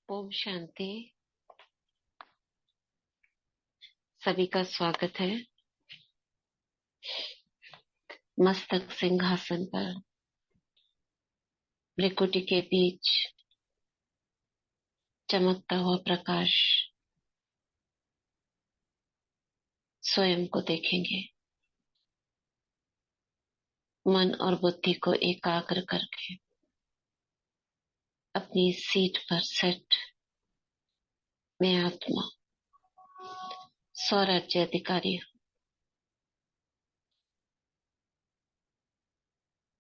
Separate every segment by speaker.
Speaker 1: ओम शांति। सभी का स्वागत है। मस्तक सिंहासन पर भृकुटी के बीच चमकता हुआ प्रकाश स्वयं को देखेंगे। मन और बुद्धि को एकाग्र करके अपनी सीट पर सेट मैं आत्मा स्वराज्य अधिकारी हूँ।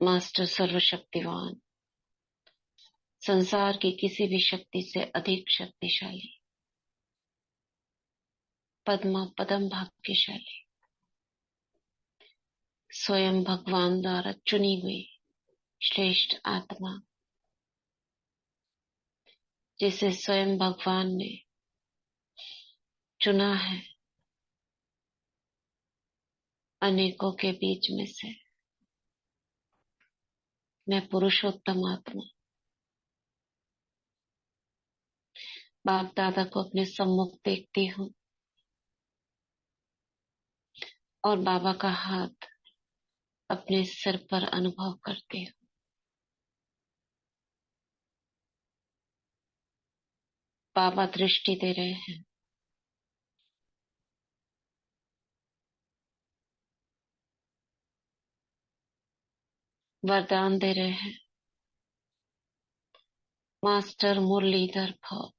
Speaker 1: मास्टर सर्वशक्तिवान, संसार की किसी भी शक्ति से अधिक शक्तिशाली, पद्मा पदम भाग्यशाली, स्वयं भगवान द्वारा चुनी हुई श्रेष्ठ आत्मा, जिसे स्वयं भगवान ने चुना है अनेकों के बीच में से। मैं पुरुषोत्तम आत्मा बाप दादा को अपने सम्मुख देखती हूँ और बाबा का हाथ अपने सिर पर अनुभव करती हूँ। बाबा दृष्टि दे रहे हैं। वरदान दे रहे हैं। मास्टर मुरलीधर भव,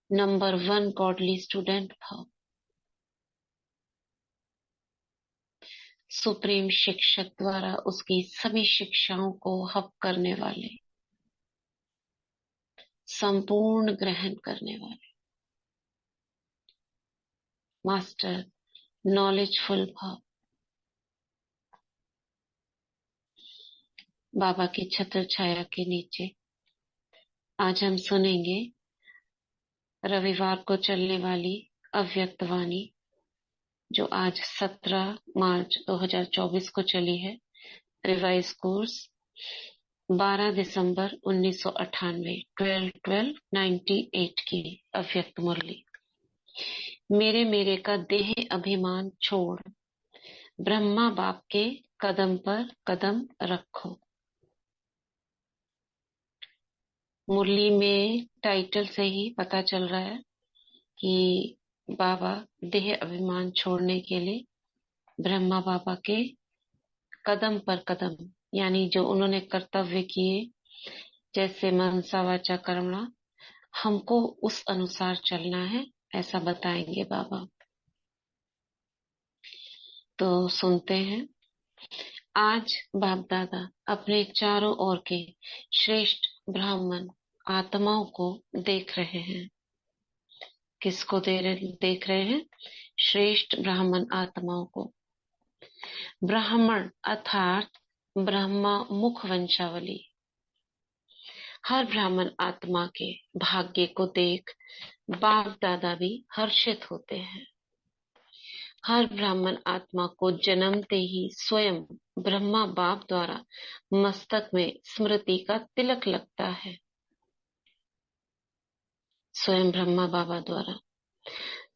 Speaker 1: नंबर 1 गॉडली स्टूडेंट भव, सुप्रीम शिक्षक द्वारा उसकी सभी शिक्षाओं को हब करने वाले, संपूर्ण ग्रहण करने वाले मास्टर नॉलेजफुल भव। बाबा की छत्र छाया के नीचे आज हम सुनेंगे रविवार को चलने वाली अव्यक्त वाणी, जो आज 17 मार्च 2024 को चली है। रिवाइज कोर्स 12 दिसंबर 1998, 12/12/98 की अव्यक्त मुरली। मेरे मेरे का देह अभिमान छोड़ ब्रह्मा बाप के कदम पर कदम रखो। मुरली में टाइटल से ही पता चल रहा है कि बाबा देह अभिमान छोड़ने के लिए ब्रह्मा बाबा के कदम पर कदम, यानी जो उन्होंने कर्तव्य किए, जैसे मनसा वाचा कर्मणा, हमको उस अनुसार चलना है, ऐसा बताएंगे बाबा। तो सुनते हैं। आज बाप दादा अपने चारों ओर के श्रेष्ठ ब्राह्मण आत्माओं को देख रहे हैं। किसको देख रहे हैं? श्रेष्ठ ब्राह्मण आत्माओं को। ब्राह्मण अर्थात ब्रह्मा मुख वंशावली। हर ब्राह्मण आत्मा के भाग्य को देख बाप दादा भी हर्षित होते हैं। हर ब्राह्मण आत्मा को जन्मते ही स्वयं ब्रह्मा बाप द्वारा मस्तक में स्मृति का तिलक लगता है। स्वयं ब्रह्मा बाबा द्वारा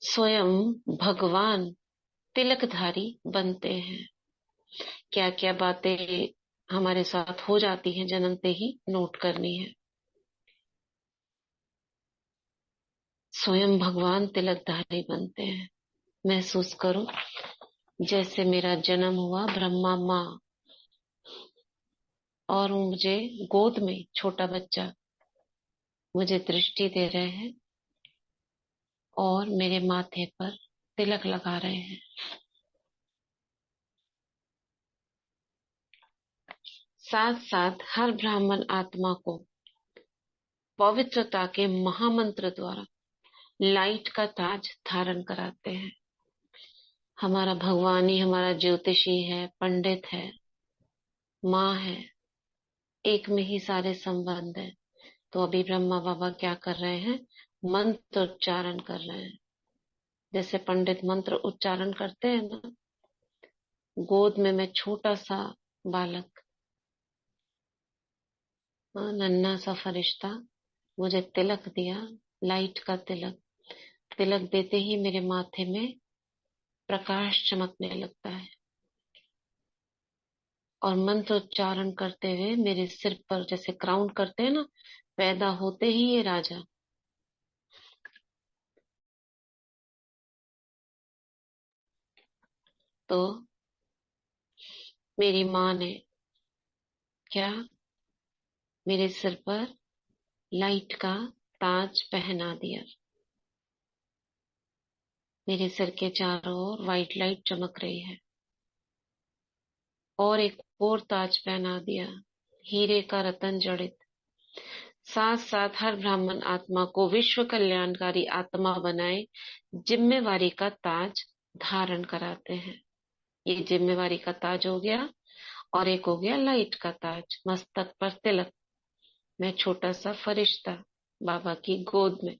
Speaker 1: स्वयं भगवान तिलकधारी बनते हैं। क्या क्या बातें हमारे साथ हो जाती हैं जन्मते ही, नोट करनी है। स्वयं भगवान तिलकधारी बनते हैं। महसूस करो जैसे मेरा जन्म हुआ ब्रह्मा माँ और मुझे गोद में छोटा बच्चा मुझे दृष्टि दे रहे हैं और मेरे माथे पर तिलक लगा रहे हैं। साथ साथ हर ब्राह्मण आत्मा को पवित्रता के महामंत्र द्वारा लाइट का ताज धारण कराते हैं। हमारा भगवान ही हमारा ज्योतिषी है, पंडित है, माँ है, एक में ही सारे संबंध है। तो अभी ब्रह्मा बाबा क्या कर रहे हैं? मंत्र उच्चारण कर रहे हैं। जैसे पंडित मंत्र उच्चारण करते हैं ना, गोद में मैं छोटा सा बालक नन्हा सा फरिश्ता मुझे तिलक दिया, लाइट का तिलक। तिलक देते ही मेरे माथे में प्रकाश चमकने लगता है और मंत्र उच्चारण करते हुए मेरे सिर पर जैसे क्राउन करते हैं ना, पैदा होते ही ये राजा। तो मेरी माँ ने क्या, मेरे सिर पर लाइट का ताज पहना दिया। मेरे सिर के चारों ओर व्हाइट लाइट चमक रही है और एक और ताज पहना दिया, हीरे का रतन जड़ित। साथ साथ हर ब्राह्मण आत्मा को विश्व कल्याणकारी आत्मा बनाए जिम्मेवारी का ताज धारण कराते हैं। ये जिम्मेवारी का ताज हो गया और एक हो गया लाइट का ताज, मस्तक पर तिलक। मैं छोटा सा फरिश्ता बाबा की गोद में,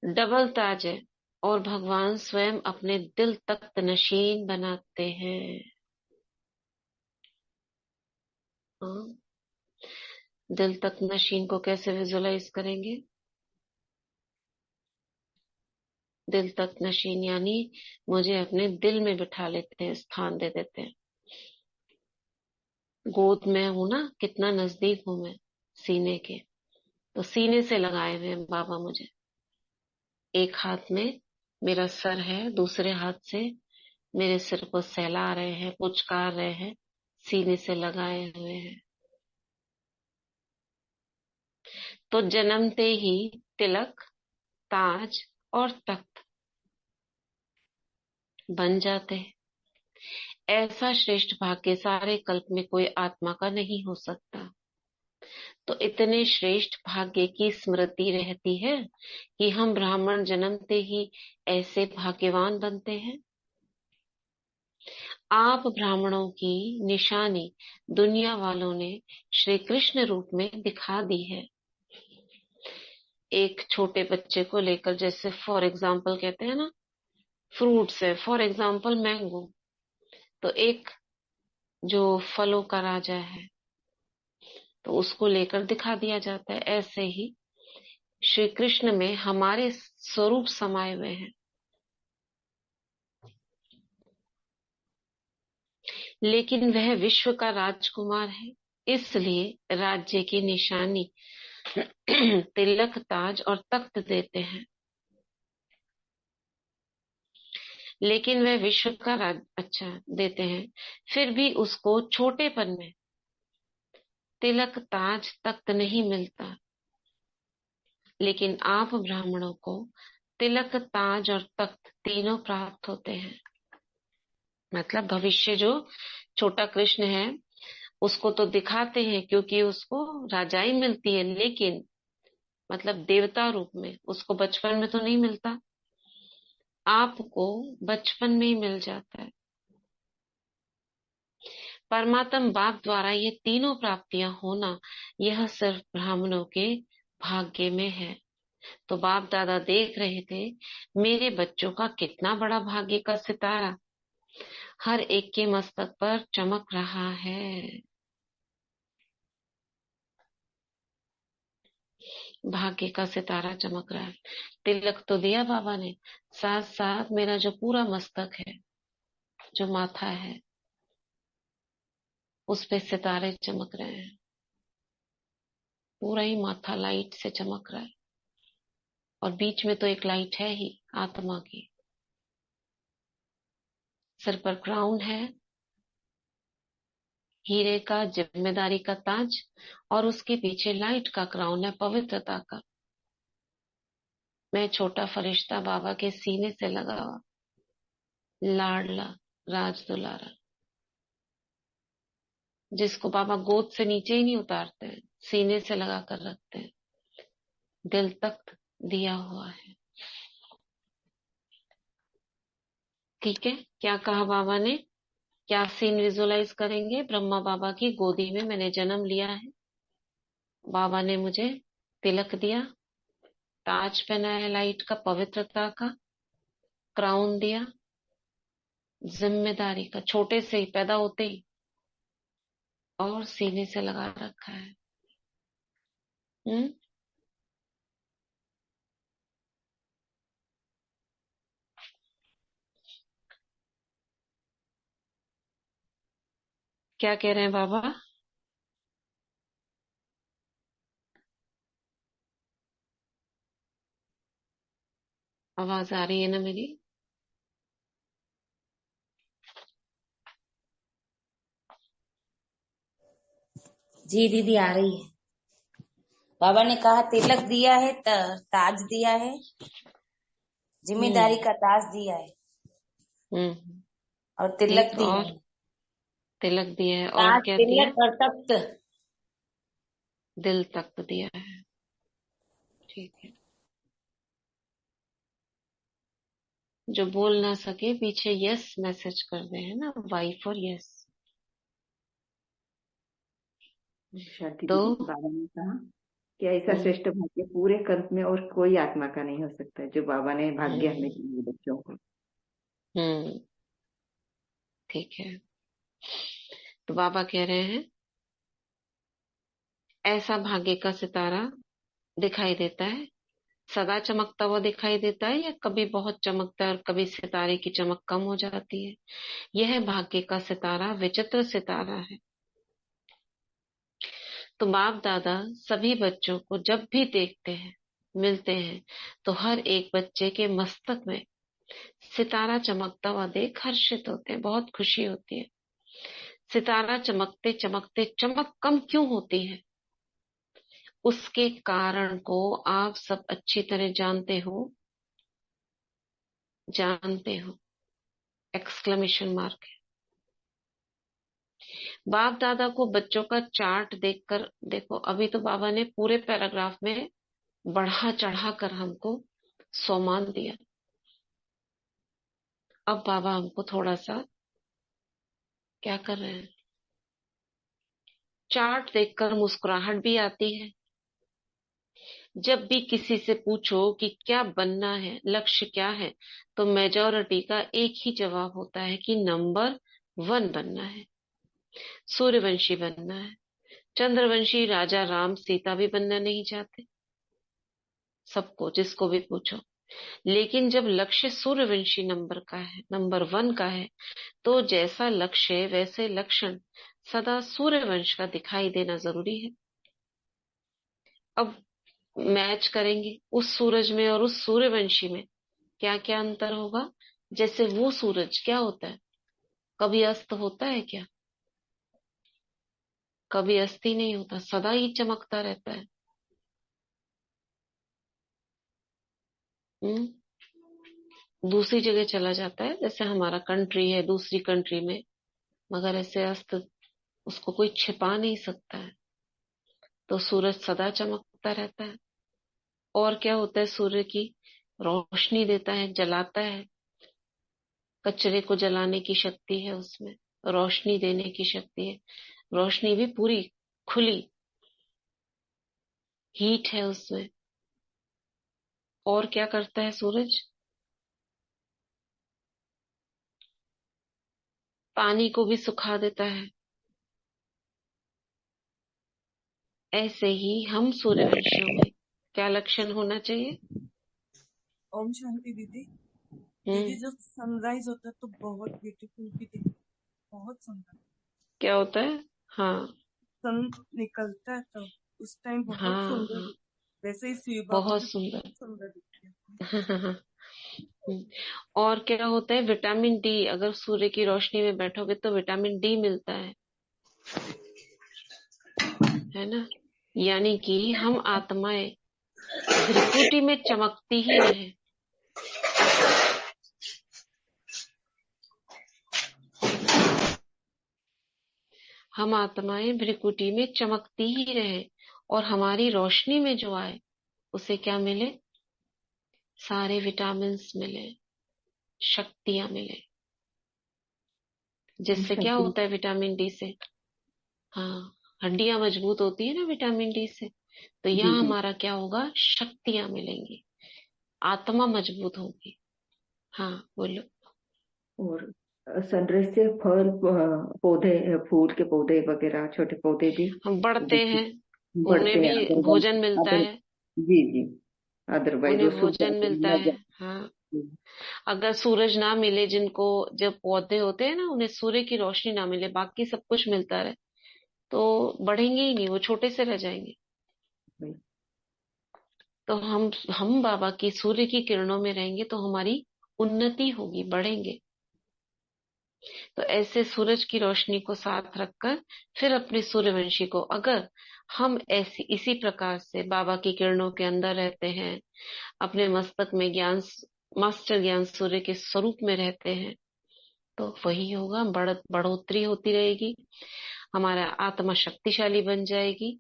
Speaker 1: डबल ताज है। और भगवान स्वयं अपने दिल तख्त नशीन बनाते हैं। हाँ, दिल तख्त नशीन को कैसे विजुलाइज करेंगे? दिल तख्त नशीन यानी मुझे अपने दिल में बिठा लेते हैं, स्थान दे देते हैं। गोद में हूं ना, कितना नजदीक हूं मैं सीने के। तो सीने से लगाए हुए हैं बाबा मुझे। एक हाथ में मेरा सर है, दूसरे हाथ से मेरे सिर को सहला रहे हैं, पुचकार रहे हैं, सीने से लगाए हुए हैं। तो जन्मते ही तिलक, ताज और तख्त बन जाते हैं। ऐसा श्रेष्ठ भाग्य सारे कल्प में कोई आत्मा का नहीं हो सकता। तो इतने श्रेष्ठ भाग्य की स्मृति रहती है कि हम ब्राह्मण जन्मते ही ऐसे भाग्यवान बनते हैं। आप ब्राह्मणों की निशानी दुनिया वालों ने श्री कृष्ण रूप में दिखा दी है। एक छोटे बच्चे को लेकर, जैसे फॉर एग्जाम्पल कहते हैं ना, फ्रूट्स है, फॉर एग्जाम्पल मैंगो, तो एक जो फलों का राजा है तो उसको लेकर दिखा दिया जाता है। ऐसे ही श्री कृष्ण में हमारे स्वरूप समाये हुए हैं, लेकिन वह विश्व का राजकुमार है, इसलिए राज्य की निशानी तिलक, ताज और तख्त देते हैं। लेकिन वह विश्व का राज अच्छा देते हैं, फिर भी उसको छोटेपन में तिलक, ताज, तख्त नहीं मिलता। लेकिन आप ब्राह्मणों को तिलक, ताज और तख्त तीनों प्राप्त होते हैं। मतलब भविष्य जो छोटा कृष्ण है उसको तो दिखाते हैं क्योंकि उसको राजाई मिलती है, लेकिन मतलब देवता रूप में उसको बचपन में तो नहीं मिलता, आपको बचपन में ही मिल जाता है। परमात्म बाप द्वारा ये तीनों प्राप्तियां होना, यह सिर्फ ब्राह्मणों के भाग्य में है। तो बाप दादा देख रहे थे मेरे बच्चों का कितना बड़ा भाग्य का सितारा हर एक के मस्तक पर चमक रहा है। भाग्य का सितारा चमक रहा है। तिलक तो दिया बाबा ने, साथ साथ मेरा जो पूरा मस्तक है, जो माथा है, उस पे सितारे चमक रहे हैं। पूरा ही माथा लाइट से चमक रहा है और बीच में तो एक लाइट है ही, आत्मा की। सिर पर क्राउन है, हीरे का, जिम्मेदारी का ताज, और उसके पीछे लाइट का क्राउन है, पवित्रता का। मैं छोटा फरिश्ता बाबा के सीने से लगा हुआ, लाडला, राज दुलारा, जिसको बाबा गोद से नीचे ही नहीं उतारते हैं, सीने से लगा कर रखते हैं। दिल तक दिया हुआ है। ठीक है, क्या कहा बाबा ने? क्या सीन विजुलाइज करेंगे? ब्रह्मा बाबा की गोदी में मैंने जन्म लिया है, बाबा ने मुझे तिलक दिया, ताज पहनाया लाइट का, पवित्रता का, क्राउन दिया, जिम्मेदारी का, छोटे से ही पैदा होते ही, और सीने से लगा रखा है। हम्म। क्या कह रहे हैं बाबा? आवाज आ रही है ना मेरी?
Speaker 2: जी दीदी आ रही है। बाबा ने कहा तिलक दिया है, ताज दिया है, जिम्मेदारी
Speaker 1: हम्म।
Speaker 2: का ताज दिया है
Speaker 1: हम्म।
Speaker 2: और तिलक
Speaker 1: ठीक।
Speaker 2: दिया
Speaker 1: और
Speaker 2: है।
Speaker 1: तिलक दिया है, और
Speaker 2: ताज,
Speaker 1: क्या दिया?
Speaker 2: तिलक और तख्त।
Speaker 1: दिल तक दिया है। ठीक है। जो बोल ना सके पीछे यस मैसेज कर दे, है ना, वाई फॉर यस।
Speaker 3: शांति
Speaker 1: तो
Speaker 3: दीदी, बाबा ने कहा कि ऐसा
Speaker 1: हम्म।
Speaker 3: श्रेष्ठ भाग्य पूरे कल्प में और कोई आत्मा का नहीं हो सकता, जो बाबा ने भाग्य हमें
Speaker 1: हम्म।
Speaker 3: दिए बच्चों को।
Speaker 1: हम्म। ठीक है। तो बाबा कह रहे हैं, ऐसा भाग्य का सितारा दिखाई देता है, सदा चमकता हुआ दिखाई देता है, या कभी बहुत चमकता है और कभी सितारे की चमक कम हो जाती है। यह भाग्य का सितारा विचित्र सितारा है। तो बाप दादा सभी बच्चों को जब भी देखते हैं, मिलते हैं, तो हर एक बच्चे के मस्तक में सितारा चमकता हुआ देख हर्षित होते हैं, बहुत खुशी होती है। सितारा चमकते चमकते चमक कम क्यों होती है, उसके कारण को आप सब अच्छी तरह जानते हो। जानते हो, एक्सक्लेमेशन मार्क है। बाप दादा को बच्चों का चार्ट देखकर देखो, अभी तो बाबा ने पूरे पैराग्राफ में बढ़ा चढ़ा कर हमको सोमान दिया। अब बाबा हमको थोड़ा सा क्या कर रहे हैं, चार्ट देखकर मुस्कुराहट भी आती है। जब भी किसी से पूछो कि क्या बनना है, लक्ष्य क्या है, तो मेजोरिटी का एक ही जवाब होता है कि नंबर 1 बनना है, सूर्यवंशी बनना है। चंद्रवंशी राजा राम सीता भी बनना नहीं चाहते, सबको जिसको भी पूछो। लेकिन जब लक्ष्य सूर्यवंशी नंबर का है, नंबर 1 का है, तो जैसा लक्ष्य वैसे लक्षण सदा सूर्यवंश का दिखाई देना जरूरी है। अब मैच करेंगे उस सूरज में और उस सूर्यवंशी में, क्या क्या अंतर होगा। जैसे वो सूरज क्या होता है, कभी अस्त होता है क्या? कभी अस्त ही नहीं होता, सदा ही चमकता रहता है। हम्म। दूसरी जगह चला जाता है, जैसे हमारा कंट्री है दूसरी कंट्री में, मगर ऐसे अस्त उसको कोई छिपा नहीं सकता है। तो सूरज सदा चमकता रहता है। और क्या होता है, सूर्य की रोशनी देता है, जलाता है। कचरे को जलाने की शक्ति है उसमें, रोशनी देने की शक्ति है। रोशनी भी पूरी खुली, हीट है उसमें। और क्या करता है सूरज, पानी को भी सुखा देता है। ऐसे ही हम सूर्यवंशियों में क्या लक्षण होना चाहिए?
Speaker 4: ओम शांति दीदी।
Speaker 1: हम्म।
Speaker 4: दीदी जब सनराइज होता है तो बहुत ब्यूटीफुल भी दिखता है, बहुत सुंदर।
Speaker 1: क्या होता है? हाँ।
Speaker 4: सन निकलता है तब उस टाइम बहुत
Speaker 1: हाँ।
Speaker 4: सुंदर
Speaker 1: हाँ।
Speaker 4: दिखता है। वैसे ही शिव बाबा
Speaker 1: बहुत
Speaker 4: भी
Speaker 1: सुंदर।
Speaker 4: बहुत सुंदर दिखते हैं।
Speaker 1: हम्म। और क्या होता है, विटामिन डी, अगर सूर्य की रोशनी में बैठोगे तो विटामिन डी मिलता है ना। यानी कि हम आत्माएं भ्रिकुटी में चमकती ही रहे। हम आत्माएं भ्रिकुटी में चमकती ही रहे, और हमारी रोशनी में जो आए उसे क्या मिले, सारे विटामिन्स मिले, शक्तियां मिले।
Speaker 3: ओम
Speaker 1: जिससे क्या
Speaker 3: शांति।
Speaker 1: होता है विटामिन डी से? हाँ, हड्डियां मजबूत होती है ना विटामिन डी से। तो
Speaker 3: जी
Speaker 1: यहाँ
Speaker 3: जी।
Speaker 1: हमारा क्या होगा, शक्तियां मिलेंगी, आत्मा मजबूत होगी। हाँ बोलो।
Speaker 3: और सनराइज से फल, पौधे, फूल के पौधे वगैरह, छोटे पौधे भी
Speaker 1: हम बढ़ते
Speaker 3: दिखते।
Speaker 1: हैं, उन्हें
Speaker 3: बढ़ते हैं
Speaker 1: भी
Speaker 3: अदर
Speaker 1: भोजन मिलता
Speaker 3: अदर
Speaker 1: है।
Speaker 3: जी जी। अदरवाइज वो
Speaker 1: उन्हें
Speaker 3: सूख
Speaker 1: भोजन
Speaker 3: जाते हैं,
Speaker 1: मिलता
Speaker 3: मर
Speaker 1: है।
Speaker 3: जाते
Speaker 1: हाँ,
Speaker 3: हैं।
Speaker 1: अगर सूरज ना मिले जिनको, जब पौधे होते हैं ना, उन्हें सूर्य की रोशनी ना मिले, बाकी सब कुछ मिलता रहे, तो बढ़ेंगे ही नहीं, वो छोटे से रह जाएंगे।
Speaker 3: वही।
Speaker 1: तो हम बाबा की सूर्य की किरणों में रहेंगे तो हमारी उन्नति होगी, बढ़ेंगे। तो ऐसे सूरज की रोशनी को साथ रखकर फिर अपने सूर्यवंशी को, अगर हम ऐसी इसी प्रकार से बाबा की किरणों के अंदर रहते हैं, अपने मस्तक में ज्ञान, मास्टर ज्ञान सूर्य के स्वरूप में रहते हैं, तो वही होगा, बढ़ोतरी होती रहेगी, हमारा आत्मा शक्तिशाली बन जाएगी,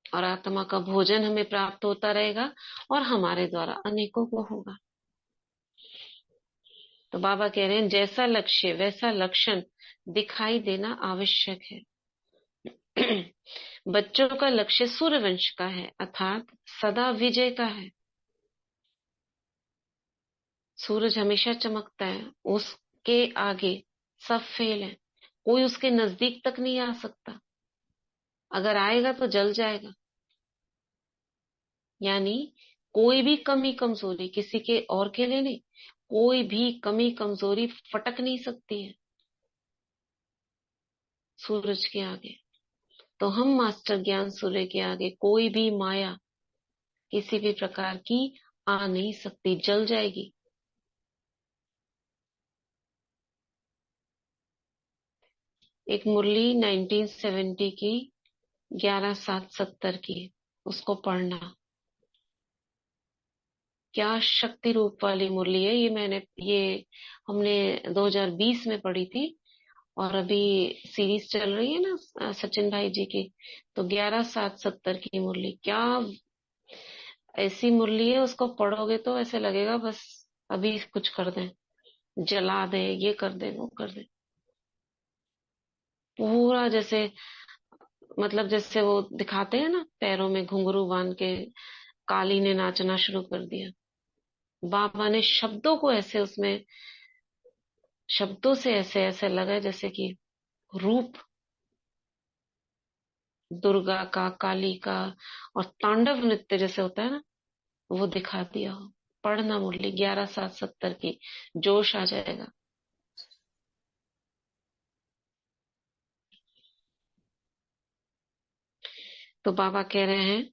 Speaker 1: और आत्मा का भोजन हमें प्राप्त होता रहेगा, और हमारे द्वारा अनेकों को होगा। तो बाबा कह रहे हैं, जैसा लक्ष्य वैसा लक्षण दिखाई देना आवश्यक है। बच्चों का लक्ष्य सूर्यवंश का है, अर्थात सदा विजय का है। सूरज हमेशा चमकता है, उसके आगे सब फेल है, कोई उसके नजदीक तक नहीं आ सकता, अगर आएगा तो जल जाएगा। यानी कोई भी कमी कमजोरी किसी के और के लिए नहीं, कोई भी कमी कमजोरी फटक नहीं सकती है सूरज के आगे। तो हम मास्टर ज्ञान सूर्य के आगे कोई भी माया किसी भी प्रकार की आ नहीं सकती, जल जाएगी। एक मुरली 1970 की, 11/7/70 की, उसको पढ़ना। क्या शक्ति रूप वाली मुरली है ये हमने 2020 में पढ़ी थी, और अभी सीरीज चल रही है ना सचिन भाई जी की, तो 11/7/70 की मुरली, क्या ऐसी मुरली है, उसको पढ़ोगे तो ऐसे लगेगा बस अभी कुछ कर दें, जला दे, ये कर दे, वो कर दे। पूरा जैसे, मतलब जैसे वो दिखाते हैं ना, पैरों में घुंघरू बांध के काली ने नाचना शुरू कर दिया। बाबा ने शब्दों को ऐसे उसमें, शब्दों से ऐसे ऐसे लगा जैसे कि रूप दुर्गा का, काली का, और तांडव नृत्य जैसे होता है ना, वो दिखा दिया हो। पढ़ना मुरली 11/7/70 की, जोश आ जाएगा। तो बाबा कह रहे हैं,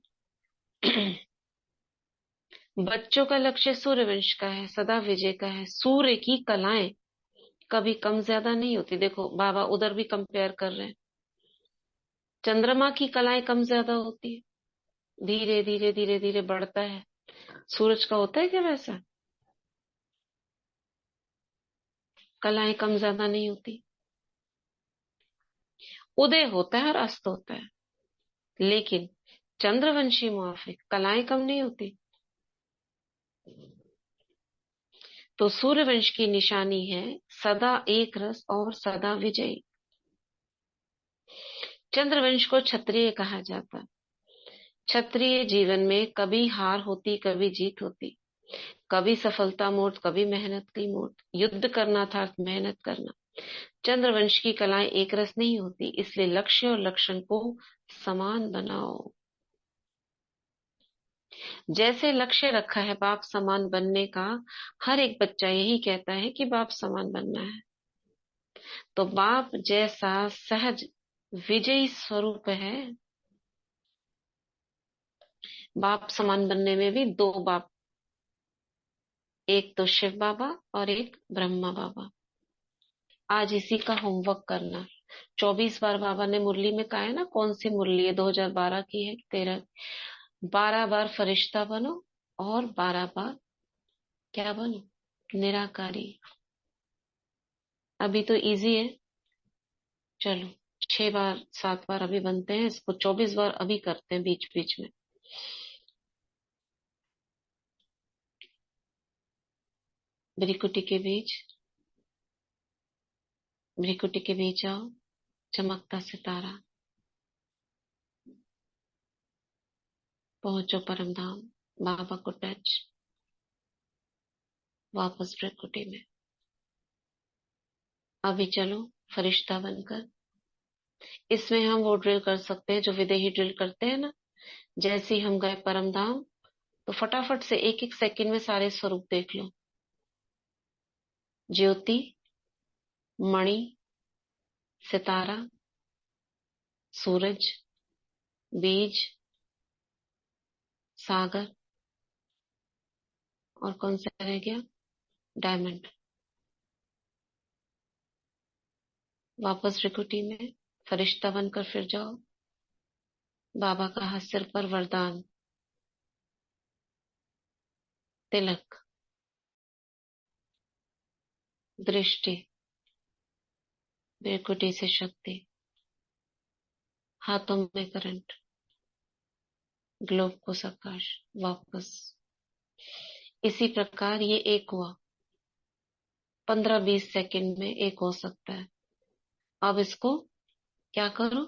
Speaker 1: बच्चों का लक्ष्य सूर्यवंश का है, सदा विजय का है। सूर्य की कलाएं कभी कम ज्यादा नहीं होती। देखो बाबा उधर भी कंपेयर कर रहे हैं, चंद्रमा की कलाएं कम ज्यादा होती है, धीरे धीरे धीरे धीरे बढ़ता है। सूरज का होता है क्या वैसा? कलाएं कम ज्यादा नहीं होती, उदय होता है और अस्त होता है। लेकिन चंद्रवंशी मुआफिक कलाएं कम नहीं होती। तो सूर्यवंश की निशानी है सदा एक रस और सदा विजयी। चंद्रवंश को क्षत्रिय कहा जाता। क्षत्रिय जीवन में कभी हार होती, कभी जीत होती, कभी सफलता मोड़, कभी मेहनत की मोड़। युद्ध करना था, मेहनत करना। चंद्रवंश की कलाएं एक रस नहीं होती, इसलिए लक्ष्य और लक्षण को समान बनाओ। जैसे लक्ष्य रखा है बाप समान बनने का, हर एक बच्चा यही कहता है कि बाप समान बनना है। तो बाप जैसा सहज विजयी स्वरूप है, बाप समान बनने में भी दो बाप, एक तो शिव बाबा और एक ब्रह्मा बाबा। आज इसी का होमवर्क करना। 24 बार बाबा ने मुरली में कहा है ना, कौन सी मुरली है, 2012 की है, 13? 12 बार फरिश्ता बनो और 12 बार क्या बनो? निराकारी। अभी तो इजी है, चलो 6 बार 7 बार अभी बनते हैं, इसको 24 बार अभी करते हैं बीच बीच में। भ्रिकुटी के बीच, भ्रिकुटी के बीच आओ, चमकता सितारा, पहुंचो परम धाम, बाबा को टच, वापस भ्रिकुटी में। अभी चलो फरिश्ता बनकर इसमें हम वो ड्रिल कर सकते हैं जो विदेही ड्रिल करते हैं ना। जैसे ही हम गए परम धाम, तो फटाफट से एक एक सेकंड में सारे स्वरूप देख लो। ज्योति, मणि, सितारा, सूरज, बीज, सागर, और कौन सा रह गया, डायमंड। वापस रिकुटी में फरिश्ता बनकर फिर जाओ। बाबा का हाथ सिर पर, वरदान, तिलक, दृष्टि, रिकुटी से शक्ति, हाथों में करंट, ग्लोब को आकाश। वापस इसी प्रकार ये एक हुआ, 15-20 सेकंड में एक हो सकता है। अब इसको क्या करो,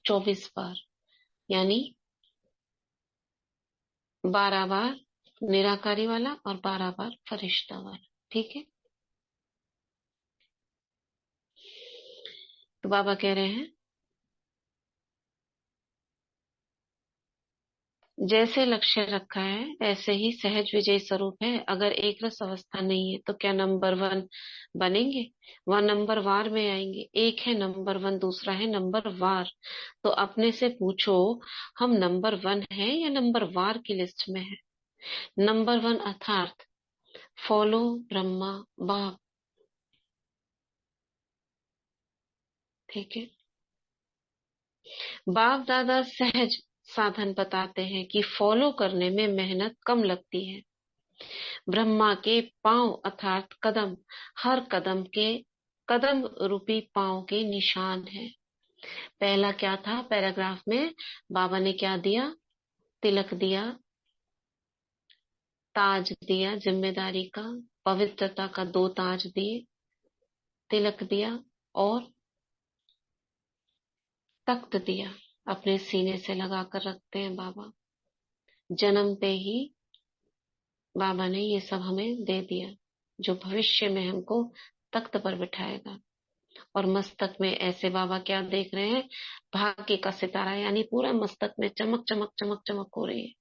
Speaker 1: 24 बार, यानी 12 बार निराकारी वाला और 12 बार फरिश्ता वाला। ठीक है। तो बाबा कह रहे हैं, जैसे लक्ष्य रखा है ऐसे ही सहज विजय स्वरूप है। अगर एक रस अवस्था नहीं है तो क्या नंबर 1 बनेंगे? वह नंबर वार में आएंगे। एक है नंबर 1, दूसरा है नंबर वार। तो अपने से पूछो, हम नंबर 1 है या नंबर वार की लिस्ट में है? नंबर 1 अर्थात फॉलो ब्रह्मा बाप। ठीक है। बाप दादा सहज साधन बताते हैं कि फॉलो करने में मेहनत कम लगती है। ब्रह्मा के पांव अर्थात कदम, हर कदम के कदम रूपी पांव के निशान है। पहला क्या था पैराग्राफ में, बाबा ने क्या दिया, तिलक दिया, ताज दिया जिम्मेदारी का, पवित्रता का 2 ताज दिए, तिलक दिया और तख्त दिया, अपने सीने से लगा कर रखते हैं बाबा। जन्मते ही बाबा ने ये सब हमें दे दिया, जो भविष्य में हमको तख्त पर बिठाएगा। और मस्तक में ऐसे बाबा क्या देख रहे हैं, भाग्य का सितारा, यानी पूरा मस्तक में चमक चमक चमक चमक हो रही है।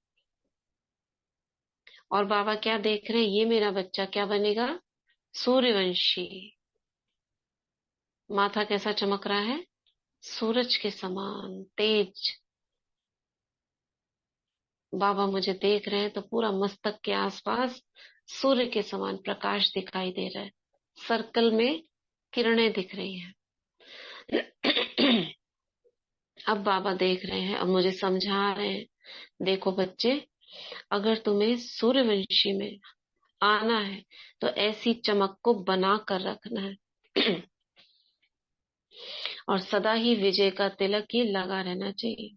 Speaker 1: और बाबा क्या देख रहे हैं, ये मेरा बच्चा क्या बनेगा, सूर्यवंशी। माथा कैसा चमक रहा है, सूरज के समान तेज। बाबा मुझे देख रहे हैं तो पूरा मस्तक के आसपास सूर्य के समान प्रकाश दिखाई दे रहा है, सर्कल में किरणें दिख रही हैं। अब बाबा देख रहे हैं, अब मुझे समझा रहे हैं, देखो बच्चे, अगर तुम्हें सूर्यवंशी में आना है तो ऐसी चमक को बना कर रखना है। और सदा ही विजय का तिलक ही लगा रहना चाहिए।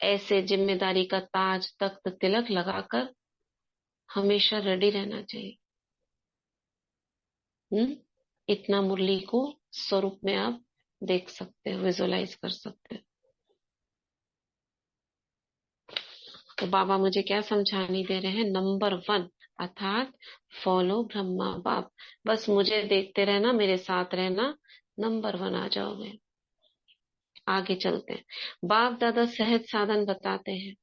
Speaker 1: ऐसे जिम्मेदारी का ताज तख्त तिलक लगाकर हमेशा रेडी रहना चाहिए। इतना मुरली को स्वरूप में आप देख सकते हो, विजुअलाइज कर सकते हो। तो बाबा मुझे क्या समझाने दे रहे हैं, नंबर 1 अर्थात फॉलो ब्रह्मा बाप। बस मुझे देखते रहना, मेरे साथ रहना, नंबर 1 आ जाओगे। आगे चलते हैं। बाप दादा सहज साधन बताते हैं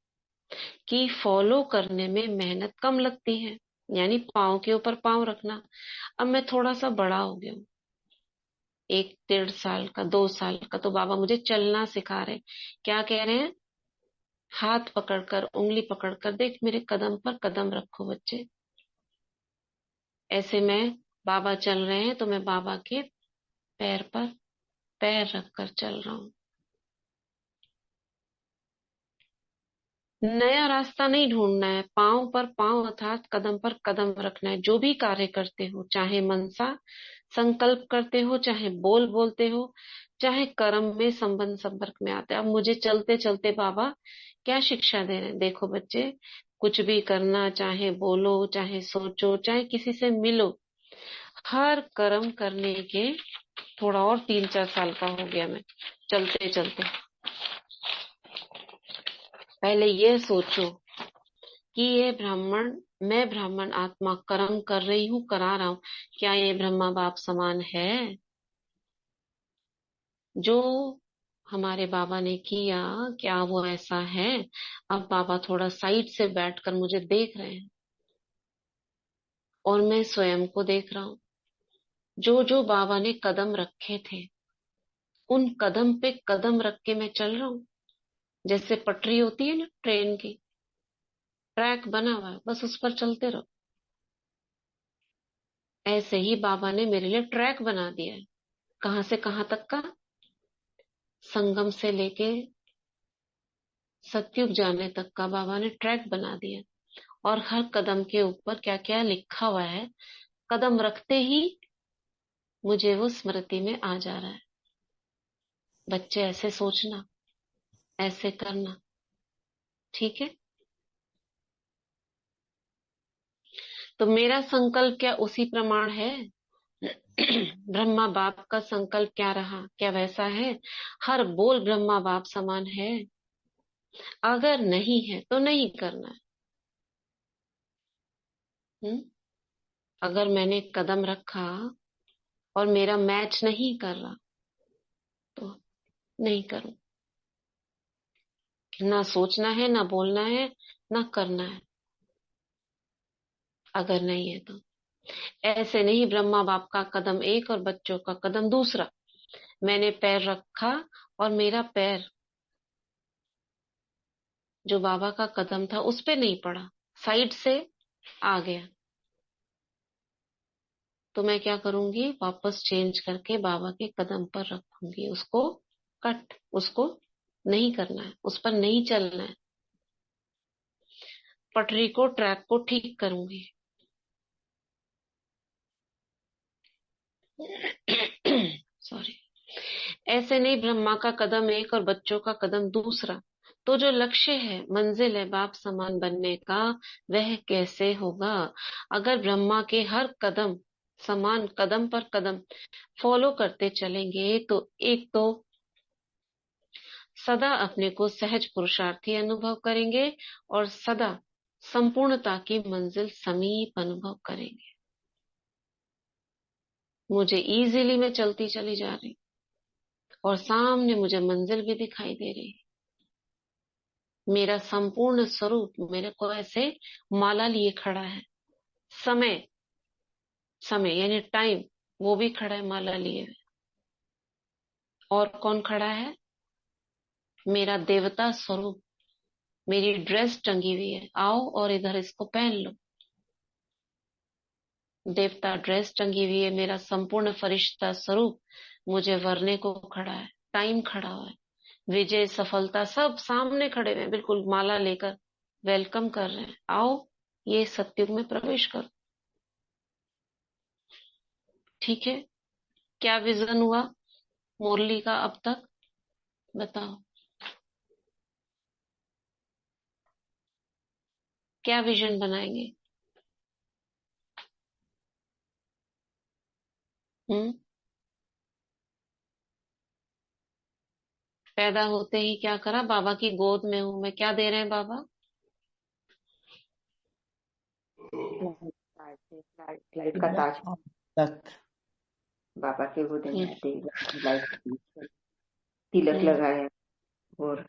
Speaker 1: कि फॉलो करने में मेहनत कम लगती है, यानी पाँव के ऊपर पाँव रखना। अब मैं थोड़ा सा बड़ा हो गया हूँ, 1-1.5 साल का, 2 साल का, तो बाबा मुझे चलना सिखा रहे। क्या कह रहे हैं, हाथ पकड़कर, उंगली पकड़कर, देख मेरे कदम पर कदम रखो बच्चे। ऐसे में बाबा चल रहे हैं तो मैं बाबा के पैर पर पैर रखकर चल रहा हूँ। नया रास्ता नहीं ढूंढना है, पांव पर पांव अर्थात कदम पर कदम रखना है। जो भी कार्य करते हो, चाहे मनसा संकल्प करते हो, चाहे बोल बोलते हो, चाहे कर्म में संबंध संपर्क में आते हैं। अब मुझे चलते चलते बाबा क्या शिक्षा दे रहे हैं, देखो बच्चे, कुछ भी करना, चाहे बोलो, चाहे सोचो, चाहे किसी से मिलो, हर कर्म करने के थोड़ा और 3-4 साल का हो गया मैं चलते चलते, पहले ये सोचो कि ये ब्राह्मण, मैं ब्राह्मण आत्मा कर्म कर रही हूँ, करा रहा हूँ, क्या ये ब्रह्मा बाप समान है? जो हमारे बाबा ने किया, क्या वो ऐसा है? अब बाबा थोड़ा साइड से बैठकर मुझे देख रहे हैं और मैं स्वयं को देख रहा हूँ। जो जो बाबा ने कदम रखे थे, उन कदम पे कदम रख के मैं चल रहा हूँ। जैसे पटरी होती है ना ट्रेन की, ट्रैक बना हुआ है, बस उस पर चलते रहो। ऐसे ही बाबा ने मेरे लिए ट्रैक बना दिया है। कहां से कहां तक का? संगम से लेके सतयुग जाने तक का बाबा ने ट्रैक बना दिया। और हर कदम के ऊपर क्या क्या लिखा हुआ है, कदम रखते ही मुझे वो स्मृति में आ जा रहा है। बच्चे ऐसे सोचना, ऐसे करना, ठीक है? तो मेरा संकल्प क्या उसी प्रमाण है? ब्रह्मा बाप का संकल्प क्या रहा, क्या वैसा है? हर बोल ब्रह्मा बाप समान है? अगर नहीं है तो नहीं करना है। हुँ? अगर मैंने कदम रखा और मेरा मैच नहीं कर रहा तो नहीं करूं। ना सोचना है, ना बोलना है, ना करना है, अगर नहीं है तो। ऐसे नहीं ब्रह्मा बाप का कदम एक और बच्चों का कदम दूसरा। मैंने पैर रखा और मेरा पैर जो बाबा का कदम था उस पे नहीं पड़ा, साइड से आ गया। तो मैं क्या करूंगी, वापस चेंज करके बाबा के कदम पर रखूंगी उसको। कट, उसको नहीं करना है, उस पर नहीं चलना है। पटरी को, ट्रैक को ठीक करूंगी। सॉरी। ऐसे नहीं ब्रह्मा का कदम एक और बच्चों का कदम दूसरा। तो जो लक्ष्य है, मंजिल है बाप समान बनने का, वह कैसे होगा? अगर ब्रह्मा के हर कदम समान कदम पर कदम फॉलो करते चलेंगे तो एक तो सदा अपने को सहज पुरुषार्थी अनुभव करेंगे और सदा संपूर्णता की मंजिल समीप अनुभव करेंगे। मुझे इजीली मैं चलती चली जा रही और सामने मुझे मंजिल भी दिखाई दे रही। मेरा संपूर्ण स्वरूप मेरे को ऐसे माला लिए खड़ा है। समय, समय यानी टाइम, वो भी खड़ा है माला लिए हुए। और कौन खड़ा है? मेरा देवता स्वरूप। मेरी ड्रेस टंगी हुई है, आओ और इधर इसको पहन लो। देवता ड्रेस टंगी हुई है, मेरा संपूर्ण फरिश्ता स्वरूप मुझे वरने को खड़ा है। टाइम खड़ा हुआ है, विजय सफलता सब सामने खड़े हुए हैं, बिल्कुल माला लेकर वेलकम कर रहे हैं। आओ ये सतयुग में प्रवेश करो। ठीक है? क्या विजन हुआ मुरली का अब तक? बताओ, क्या विजन बनाएंगे? हम्म? पैदा होते ही क्या करा? बाबा की गोद में हूं मैं, क्या दे रहे हैं बाबा?
Speaker 3: लाइफ का ताज
Speaker 5: तक
Speaker 3: बाबा के गोद में
Speaker 1: हम्म,
Speaker 3: आते ही लाइफ तिलक
Speaker 1: हम्म,
Speaker 3: लगाया और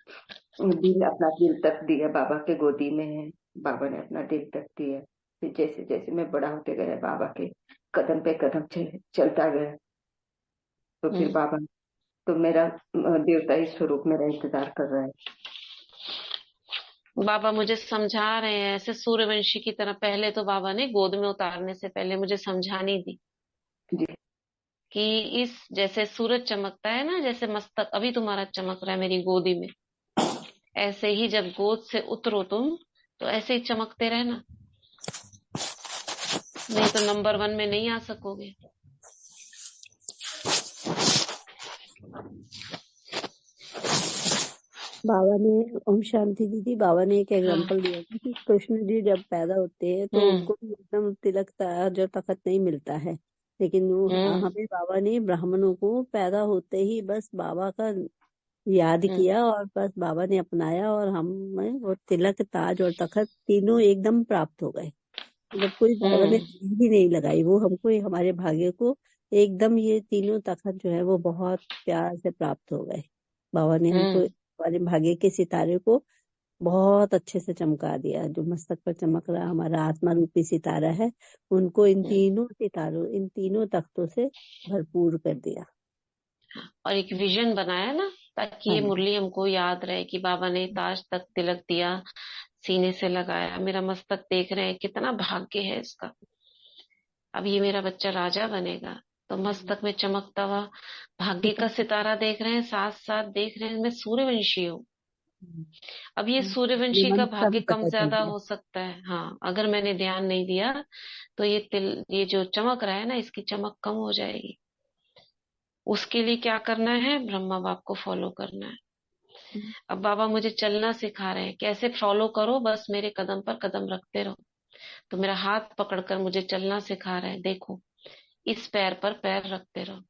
Speaker 3: दिल, अपना दिल तक दिया बाबा के गोदी में है। बाबा ने अपना दिल तक दिया। फिर जैसे जैसे मैं बड़ा होते गया, बाबा के कदम पे कदम चलता गया। तो फिर
Speaker 1: हम्म।
Speaker 3: बाबा, तो मेरा देवता ही स्वरूप मेरा इंतजार कर रहा है।
Speaker 1: बाबा मुझे समझा रहे हैं ऐसे सूर्यवंशी की तरह। पहले तो बाबा ने गोद में उतारने से पहले मुझे समझानी दी
Speaker 3: जी
Speaker 1: कि इस जैसे सूरज चमकता है ना, जैसे मस्तक अभी तुम्हारा चमक रहा है मेरी गोदी में, ऐसे ही जब गोद से उतरो तुम तो ऐसे ही चमकते रहना, नहीं तो नंबर 1 में नहीं आ सकोगे।
Speaker 6: बाबा ने, ओम शांति दीदी, बाबा ने एक
Speaker 1: हाँ।
Speaker 6: एग्जांपल दिया था कि कृष्ण जी जब पैदा होते हैं तो
Speaker 1: हम्म,
Speaker 6: उनको भी एकदम तिलक ताज और तखत नहीं मिलता है, लेकिन वो
Speaker 1: हम्म,
Speaker 6: हमें बाबा ने ब्राह्मणों को पैदा होते ही बस बाबा का याद
Speaker 1: हम्म,
Speaker 6: किया और बस बाबा ने अपनाया और हमें वो तिलक ताज और तखत तीनों एकदम प्राप्त हो गए। मतलब कोई बाबा ने
Speaker 1: हम्म,
Speaker 6: देर ही नहीं लगाई, वो हमको हमारे भाग्य को एकदम ये तीनों तखत जो है वो बहुत प्यार से प्राप्त हो गए। बाबा ने हमको हमारे भाग्य के सितारे को बहुत अच्छे से चमका दिया। जो मस्तक पर चमक रहा हमारा आत्मा रूपी सितारा है, उनको इन तीनों सितारों, इन तीनों तख्तों से भरपूर कर दिया।
Speaker 1: और एक विजन बनाया ना, ताकि ये
Speaker 6: हाँ,
Speaker 1: मुरली हमको याद रहे कि बाबा ने ताज तक तिलक दिया, सीने से लगाया, मेरा मस्तक देख रहे हैं, कितना भाग्य है इसका। अब ये मेरा बच्चा राजा बनेगा, तो मस्तक में चमकता हुआ भाग्य का सितारा देख रहे हैं, साथ साथ देख रहे हैं मैं सूर्यवंशी हूँ। अब ये सूर्यवंशी का
Speaker 6: निमंत्र का भी
Speaker 1: भाग्य कम
Speaker 6: पता चल
Speaker 1: ज्यादा
Speaker 6: गया।
Speaker 1: हो सकता है, हाँ, अगर मैंने ध्यान नहीं दिया तो ये जो चमक रहा है ना, इसकी चमक कम हो जाएगी। उसके लिए क्या करना है, ब्रह्मा बाप को फॉलो करना है। अब बाबा मुझे चलना सिखा रहे हैं, कैसे फॉलो करो, बस मेरे कदम पर कदम रखते रहो। तो मेरा हाथ पकड़कर मुझे चलना सिखा रहे हैं, देखो इस पैर पर पैर रखते रहो।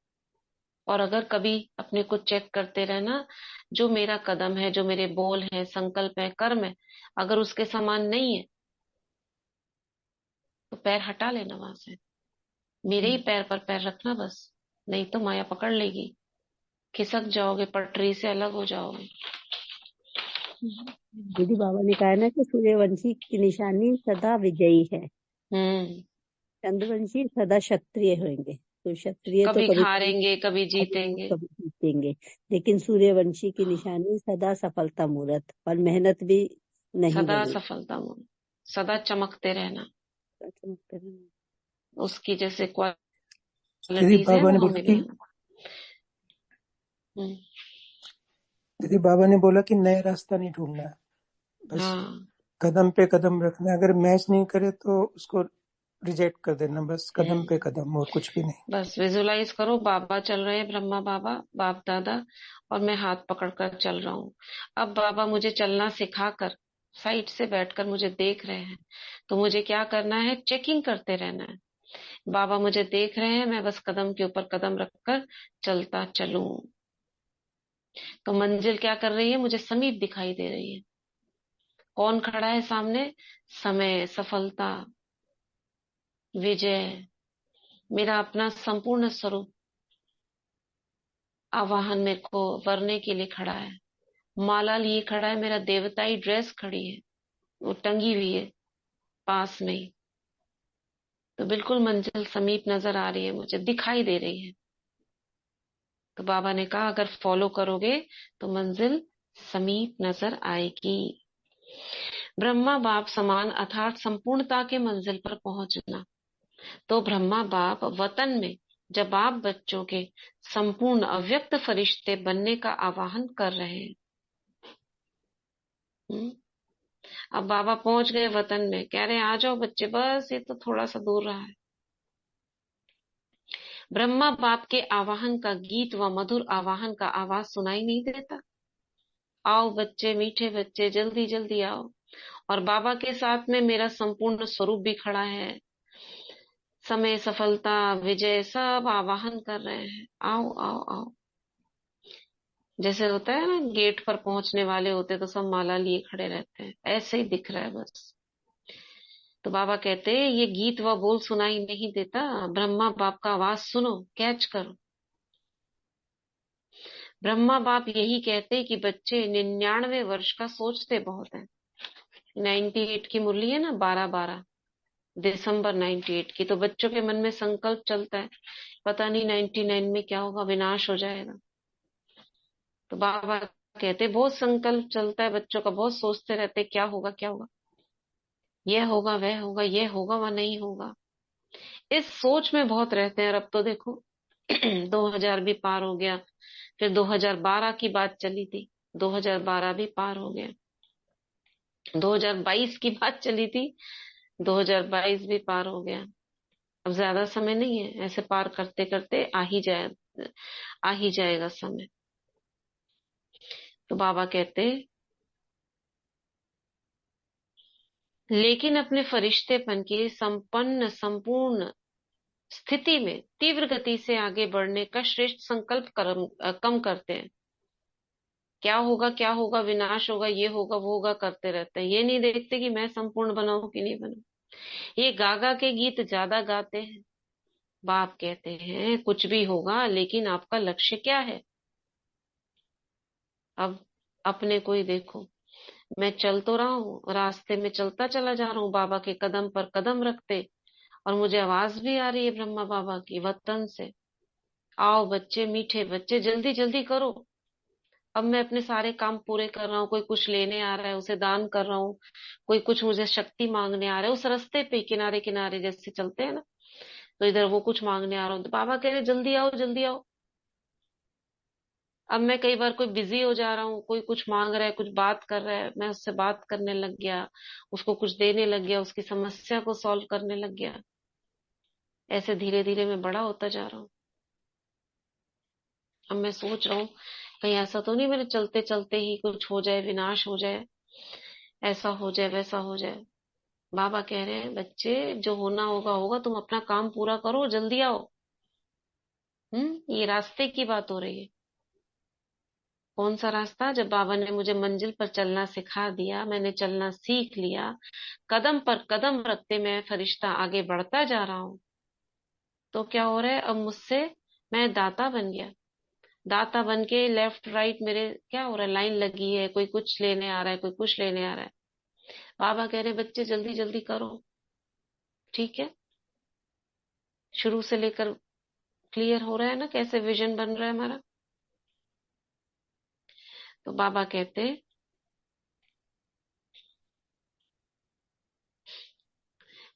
Speaker 1: और अगर कभी अपने को चेक करते रहना, जो मेरा कदम है, जो मेरे बोल है, संकल्प है, कर्म है, अगर उसके समान नहीं है तो पैर हटा लेना वहां से, मेरे ही पैर पर पैर रखना बस। नहीं तो माया पकड़ लेगी, खिसक जाओगे, पटरी से अलग हो जाओगे।
Speaker 6: दीदी, बाबा ने कहा है ना कि सूर्यवंशी की निशानी सदा विजयी है,
Speaker 1: हम्म।
Speaker 6: चंद्रवंशी सदा क्षत्रिय होंगे। तो क्षत्रिय तो
Speaker 1: कभी
Speaker 6: कभी कभी
Speaker 1: हारेंगे, कभी
Speaker 6: हारेंगे,
Speaker 1: जीतेंगे।
Speaker 6: कभी जीतेंगे, लेकिन सूर्यवंशी की निशानी सदा सफलता मूरत, और मेहनत भी नहीं
Speaker 1: सदा
Speaker 6: बनी।
Speaker 1: सफलता में, सदा चमकते रहना, उसकी जैसे
Speaker 5: दीदी
Speaker 1: क्वालिटीज है
Speaker 5: बाबा
Speaker 1: वो
Speaker 5: ने बोला
Speaker 1: हमें भी
Speaker 5: कि
Speaker 1: आना। हम्म।
Speaker 5: दीदी बाबा ने बोला कि नया रास्ता नहीं ढूंढना है, बस
Speaker 1: हाँ।
Speaker 5: कदम पे कदम रखना है। अगर मैच नहीं करे तो उसको रिजेक्ट कर देना, बस कदम पे
Speaker 1: हम्म।
Speaker 5: कदम, और कुछ भी नहीं।
Speaker 1: बस विजुलाइज करो, बाबा चल रहे हैं, ब्रह्मा बाबा, बाप दादा, और मैं हाथ पकड़कर चल रहा हूँ। अब बाबा मुझे चलना सिखाकर साइड से बैठकर मुझे देख रहे हैं, तो मुझे क्या करना है, चेकिंग करते रहना है। बाबा मुझे देख रहे हैं, मैं बस कदम के ऊपर कदम रखकर चलता चलूं। तो मंजिल क्या कर रही है, मुझे समीप दिखाई दे रही है। कौन खड़ा है सामने, समय, सफलता, विजय, मेरा अपना संपूर्ण स्वरूप आवाहन मेरे को वरने के लिए खड़ा है। माला लिए खड़ा है, मेरा देवताई ड्रेस खड़ी है, वो टंगी हुई है पास में ही। तो बिल्कुल मंजिल समीप नजर आ रही है, मुझे दिखाई दे रही है। तो बाबा ने कहा अगर फॉलो करोगे तो मंजिल समीप नजर आएगी। ब्रह्मा बाप समान अर्थात संपूर्णता के मंजिल पर पहुंचना। तो ब्रह्मा बाप वतन में जब आप बच्चों के संपूर्ण अव्यक्त फरिश्ते बनने का आवाहन कर रहे हैं। हम्म? अब बाबा पहुंच गए वतन में, कह रहे हैं आ जाओ बच्चे, बस ये तो थोड़ा सा दूर रहा है। ब्रह्मा बाप के आवाहन का गीत व मधुर आवाहन का आवाज सुनाई नहीं देता। आओ बच्चे, मीठे बच्चे, जल्दी जल्दी आओ। और बाबा के साथ में मेरा संपूर्ण स्वरूप भी खड़ा है, समय, सफलता, विजय सब आवाहन कर रहे हैं, आओ आओ आओ। जैसे होता है ना, गेट पर पहुंचने वाले होते तो सब माला लिए खड़े रहते हैं, ऐसे ही दिख रहा है बस। तो बाबा कहते हैं ये गीत व बोल सुनाई नहीं देता, ब्रह्मा बाप का आवाज सुनो, कैच करो। ब्रह्मा बाप यही कहते कि बच्चे 99 वर्ष का सोचते बहुत है। 98 की मुरली है ना, 12/12 दिसंबर 98 की, तो बच्चों के मन में संकल्प चलता है, पता नहीं 99 में क्या होगा, विनाश हो जाएगा। तो बाबा कहते बहुत संकल्प चलता है बच्चों का, बहुत सोचते रहते क्या होगा क्या होगा, यह होगा वह होगा, यह होगा वह नहीं होगा, इस सोच में बहुत रहते हैं। और अब तो देखो 2000 भी पार हो गया, फिर 2012 की बात चली थी, 2012 भी पार हो गया, 2022 की बात चली थी, 2022 भी पार हो गया। अब ज्यादा समय नहीं है, ऐसे पार करते करते आ ही जाएगा समय। तो बाबा कहते लेकिन अपने फरिश्तेपन की संपन्न संपूर्ण स्थिति में तीव्र गति से आगे बढ़ने का श्रेष्ठ संकल्प कम करते हैं। क्या होगा, विनाश होगा, ये होगा वो होगा करते रहते हैं, ये नहीं देखते कि मैं संपूर्ण बनाऊं कि नहीं बनाऊं। ये गागा के गीत ज्यादा गाते हैं, बाप कहते हैं कुछ भी होगा, लेकिन आपका लक्ष्य क्या है? अब अपने को ही देखो, मैं चल तो रहा हूँ, रास्ते में चलता चला जा रहा हूँ बाबा के कदम पर कदम रखते, और मुझे आवाज भी आ रही है ब्रह्मा बाबा की वतन से, आओ बच्चे, मीठे बच्चे, जल्दी जल्दी करो। अब मैं अपने सारे काम पूरे कर रहा हूँ, कोई कुछ लेने आ रहा है उसे दान कर रहा हूँ, कोई कुछ मुझे शक्ति मांगने आ रहा है, उस रास्ते पे किनारे किनारे जैसे चलते हैं ना, तो इधर वो कुछ मांगने आ रहा हूँ तो बाबा कह रहे जल्दी आओ जल्दी आओ। अब मैं कई बार कोई बिजी हो जा रहा हूँ, कोई कुछ मांग रहा है, कुछ बात कर रहा है, मैं उससे बात करने लग गया, उसको कुछ देने लग गया, उसकी समस्या को सॉल्व करने लग गया। ऐसे धीरे धीरे मैं बड़ा होता जा रहा हूँ। अब मैं सोच रहा हूँ कहीं ऐसा तो नहीं मेरे चलते चलते ही कुछ हो जाए, विनाश हो जाए, ऐसा हो जाए वैसा हो जाए। बाबा कह रहे हैं बच्चे, जो होना होगा होगा, तुम अपना काम पूरा करो, जल्दी आओ। ये रास्ते की बात हो रही है। कौन सा रास्ता? जब बाबा ने मुझे मंजिल पर चलना सिखा दिया, मैंने चलना सीख लिया, कदम पर कदम रखते मैं फरिश्ता आगे बढ़ता जा रहा हूँ, तो क्या हो रहा है अब मुझसे? मैं दाता बन गया। दाता बन के लेफ्ट राइट मेरे क्या हो रहा है, लाइन लगी है, कोई कुछ लेने आ रहा है, कोई कुछ लेने आ रहा है। बाबा कह रहे हैं बच्चे जल्दी जल्दी करो। ठीक है, शुरू से लेकर क्लियर हो रहा है ना कैसे विजन बन रहा है हमारा? तो बाबा कहते हैं,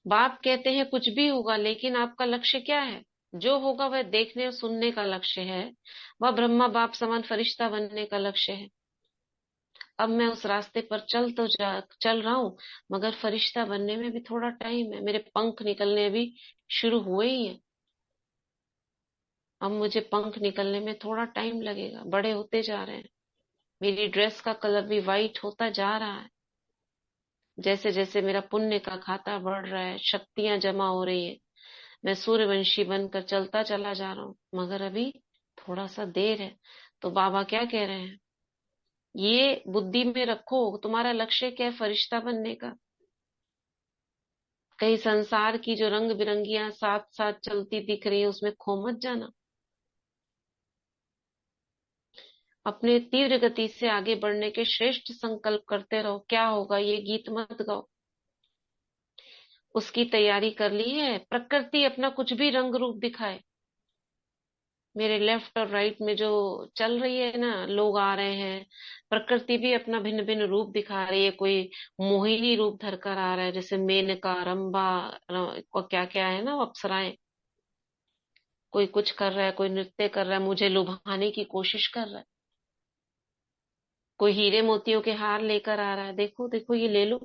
Speaker 1: बाप कहते हैं कुछ भी होगा, लेकिन आपका लक्ष्य क्या है? जो होगा वह देखने और सुनने का लक्ष्य है, वह ब्रह्मा बाप समान फरिश्ता बनने का लक्ष्य है। अब मैं उस रास्ते पर चल रहा हूँ, मगर फरिश्ता बनने में भी थोड़ा टाइम है, मेरे पंख निकलने अभी शुरू हुए ही हैं। अब मुझे पंख निकलने में थोड़ा टाइम लगेगा, बड़े होते जा रहे हैं, मेरी ड्रेस का कलर भी वाइट होता जा रहा है, जैसे जैसे मेरा पुण्य का खाता बढ़ रहा है, शक्तियां जमा हो रही है, मैं सूर्यवंशी बनकर चलता चला जा रहा हूँ, मगर अभी थोड़ा सा देर है। तो बाबा क्या कह रहे हैं, ये बुद्धि में रखो, तुम्हारा लक्ष्य क्या है? फरिश्ता बनने का। कहीं संसार की जो रंग बिरंगियां साथ साथ चलती दिख रही है उसमें खो मत जाना। अपने तीव्र गति से आगे बढ़ने के श्रेष्ठ संकल्प करते रहो। क्या होगा ये गीत मत गाओ, उसकी तैयारी कर ली है। प्रकृति अपना कुछ भी रंग रूप दिखाए, मेरे लेफ्ट और राइट में जो चल रही है ना, लोग आ रहे हैं, प्रकृति भी अपना भिन्न भिन्न रूप दिखा रही है। कोई मोहिनी रूप धर कर आ रहा है, जैसे मेनका, रंभा, और क्या क्या है ना वो अप्सराएं। कोई कुछ कर रहा है, कोई नृत्य कर रहा है, मुझे लुभाने की कोशिश कर रहा है। कोई हीरे मोतियों के हार लेकर आ रहा है, देखो देखो ये ले लो,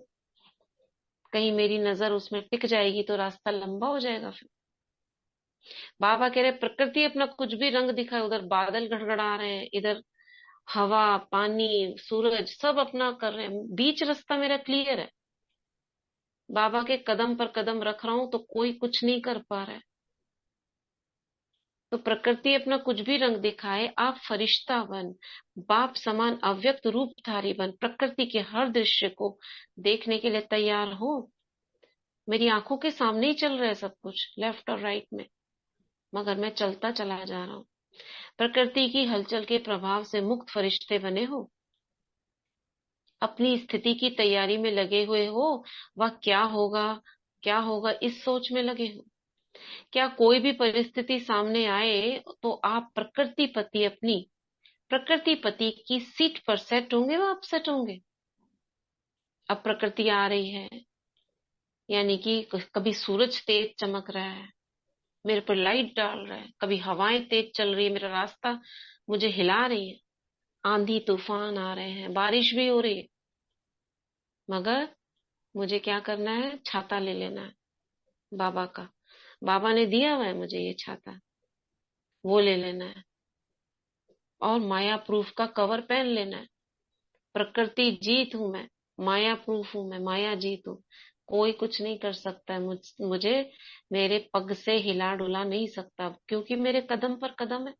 Speaker 1: कहीं मेरी नजर उसमें टिक जाएगी तो रास्ता लंबा हो जाएगा फिर। बाबा कह रहे प्रकृति अपना कुछ भी रंग दिखाए, उधर बादल गड़गड़ा रहे हैं, इधर हवा, पानी, सूरज सब अपना कर रहे हैं, बीच रास्ता मेरा क्लियर है। बाबा के कदम पर कदम रख रहा हूं तो कोई कुछ नहीं कर पा रहा है। तो प्रकृति अपना कुछ भी रंग दिखाए, आप फरिश्ता बन, बाप समान अव्यक्त रूपधारी बन, प्रकृति के हर दृश्य को देखने के लिए तैयार हो। मेरी आंखों के सामने ही चल रहा है सब कुछ, लेफ्ट और राइट में, मगर मैं चलता चला जा रहा हूँ। प्रकृति की हलचल के प्रभाव से मुक्त फरिश्ते बने हो, अपनी स्थिति की तैयारी में लगे हुए हो, वह क्या होगा, क्या होगा इस सोच में लगे हो। क्या कोई भी परिस्थिति सामने आए तो आप प्रकृति पति, अपनी प्रकृति पति की सीट पर सेट होंगे, वह अपसेट होंगे? अब प्रकृति आ रही है, यानी कि कभी सूरज तेज चमक रहा है, मेरे पर लाइट डाल रहा है, कभी हवाएं तेज चल रही है, मेरा रास्ता मुझे हिला रही है, आंधी तूफान आ रहे हैं, बारिश भी हो रही है, मगर मुझे क्या करना है? छाता ले लेना है बाबा का। बाबा ने दिया हुआ है मुझे ये छाता, वो ले लेना है, और माया प्रूफ का कवर पहन लेना है। प्रकृति जीत हूं मैं, माया प्रूफ हूं मैं, माया जीत हूं। कोई कुछ नहीं कर सकता है मुझे, मेरे पग से हिला डुला नहीं सकता, क्योंकि मेरे कदम पर कदम है।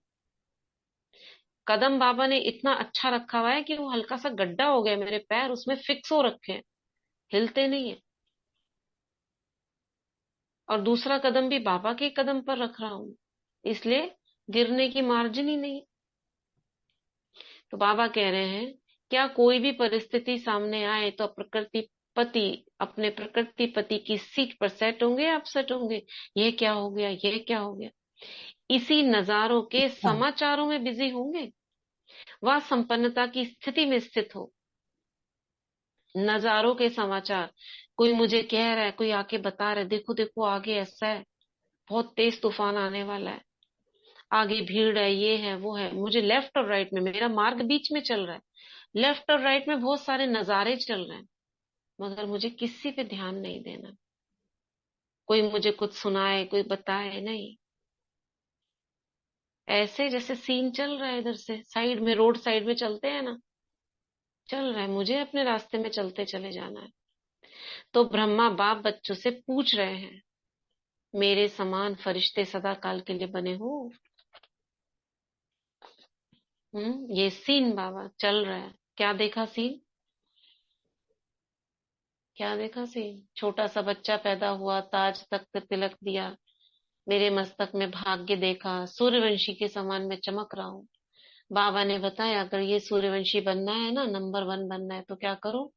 Speaker 1: कदम बाबा ने इतना अच्छा रखा हुआ है कि वो हल्का सा गड्ढा हो गया, मेरे पैर उसमें फिक्स हो रखे हैं, हिलते नहीं है। और दूसरा कदम भी बाबा के कदम पर रख रहा हूं, इसलिए गिरने की मार्जिन ही नहीं। तो बाबा कह रहे हैं, क्या कोई भी परिस्थिति सामने आए तो प्रकृति पति अपने प्रकृति पति की सीट पर सेट होंगे, अपसेट होंगे, ये क्या हो गया, ये क्या हो गया, इसी नजारों के समाचारों में बिजी होंगे। वह संपन्नता की स्थिति में स्थित हो, नजारों के समाचार, कोई मुझे कह रहा है, कोई आके बता रहा है, देखो देखो आगे ऐसा है, बहुत तेज तूफान आने वाला है, आगे भीड़ है, ये है वो है, मुझे लेफ्ट और राइट में, मेरा मार्ग बीच में चल रहा है, लेफ्ट और राइट में बहुत सारे नजारे चल रहे हैं, मगर मुझे किसी पे ध्यान नहीं देना। कोई मुझे कुछ सुनाए, कोई बताए नहीं, ऐसे जैसे सीन चल रहा है इधर से साइड में, रोड साइड में चलते हैं ना, चल रहा है, मुझे अपने रास्ते में चलते चले जाना है। तो ब्रह्मा बाप बच्चों से पूछ रहे हैं, मेरे समान फरिश्ते सदा काल के लिए बने हो? ये सीन बाबा चल रहा है। क्या देखा सीन, क्या देखा सीन? छोटा सा बच्चा पैदा हुआ, ताज तख्त तिलक दिया, मेरे मस्तक में भाग्य देखा, सूर्यवंशी के समान मैं चमक रहा हूँ। बाबा ने बताया, अगर ये सूर्यवंशी बनना है ना, नंबर 1 बनना है, तो क्या करो,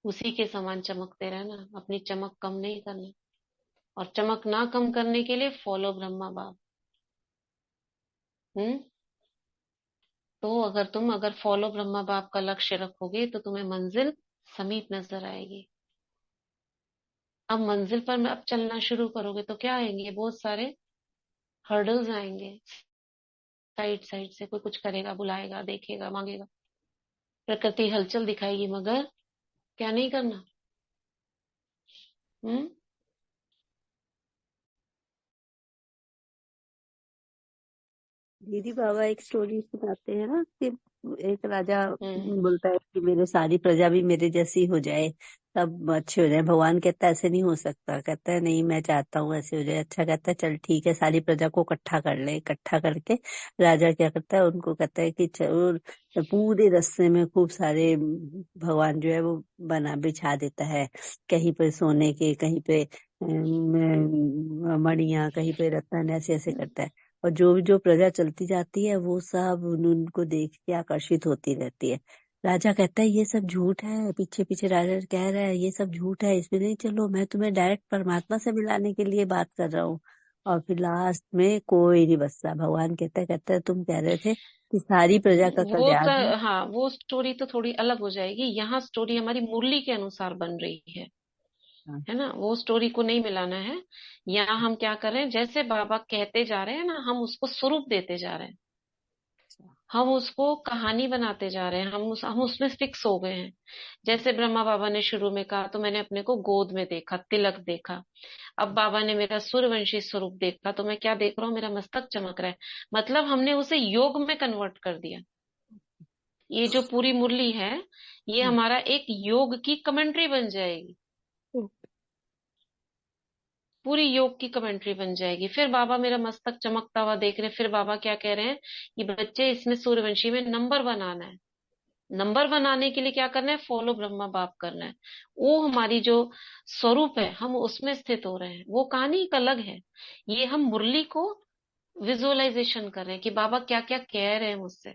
Speaker 1: उसी के समान चमकते रहना, अपनी चमक कम नहीं करना। और चमक ना कम करने के लिए फॉलो ब्रह्मा बाप। हम्म तो अगर फॉलो ब्रह्मा बाप का लक्ष्य रखोगे तो तुम्हें मंजिल समीप नजर आएगी। अब मंजिल पर में अब चलना शुरू करोगे तो क्या आएंगे, बहुत सारे हर्डल्स आएंगे, साइड साइड से कोई कुछ करेगा, बुलाएगा, देखेगा, मांगेगा, प्रकृति हलचल दिखाएगी, मगर क्या नहीं करना। हम्म
Speaker 6: दीदी बाबा एक स्टोरी सुनाते हैं ना कि एक राजा
Speaker 1: हम्म
Speaker 6: बोलता है कि मेरे सारी प्रजा भी मेरे जैसी हो जाए, सब अच्छे हो जाए। भगवान कहता है ऐसे नहीं हो सकता, कहता है नहीं मैं चाहता हूँ ऐसे हो जाए। अच्छा, कहता है चल ठीक है, सारी प्रजा को इकट्ठा कर ले। इकट्ठा करके राजा क्या करता है, उनको कहता है कि चलो, पूरे रास्ते में खूब सारे भगवान जो है वो बना बिछा देता है, कहीं पे सोने के, कहीं पे मणियां, कहीं पे रत्न, ऐसे ऐसे करता है। और जो प्रजा चलती जाती है वो सब उनको देख के आकर्षित होती रहती है। राजा कहता है ये सब झूठ है, पीछे पीछे राजा कह रहा है ये सब झूठ है, इसमें नहीं चलो, मैं तुम्हें डायरेक्ट परमात्मा से मिलाने के लिए बात कर रहा हूँ। और फिर लास्ट में कोई नहीं बचता। भगवान कहता है तुम कह रहे थे कि सारी प्रजा का
Speaker 1: वो तो,
Speaker 6: कल्याण हो।
Speaker 1: हाँ, वो स्टोरी तो थोड़ी अलग हो जाएगी। यहाँ स्टोरी हमारी मुरली के अनुसार बन रही
Speaker 6: हाँ,
Speaker 1: है ना, वो स्टोरी को नहीं मिलाना है। यहाँ हम क्या कर रहे हैं, जैसे बाबा कहते जा रहे हैं ना, हम उसको स्वरूप देते जा रहे हैं, हम उसको कहानी बनाते जा रहे हैं, हम उसमें फिक्स हो गए हैं। जैसे ब्रह्मा बाबा ने शुरू में कहा तो मैंने अपने को गोद में देखा, तिलक देखा। अब बाबा ने मेरा सूर्यवंशी स्वरूप देखा तो मैं क्या देख रहा हूँ, मेरा मस्तक चमक रहा है, मतलब हमने उसे योग में कन्वर्ट कर दिया। ये जो पूरी मुरली है, ये हमारा एक योग की कमेंट्री बन जाएगी, पूरी योग की कमेंट्री बन जाएगी। फिर बाबा मेरा मस्तक चमकता हुआ देख रहे हैं, फिर बाबा क्या कह रहे हैं कि बच्चे इसमें सूर्यवंशी में नंबर 1 आना है। नंबर 1 आने के लिए क्या करना है, फॉलो ब्रह्मा बाप करना है। वो हमारी जो स्वरूप है, हम उसमें स्थित हो रहे हैं। वो कहानी एक अलग है, ये हम मुरली को विजुअलाइजेशन कर रहे हैं कि बाबा क्या क्या कह रहे हैं मुझसे।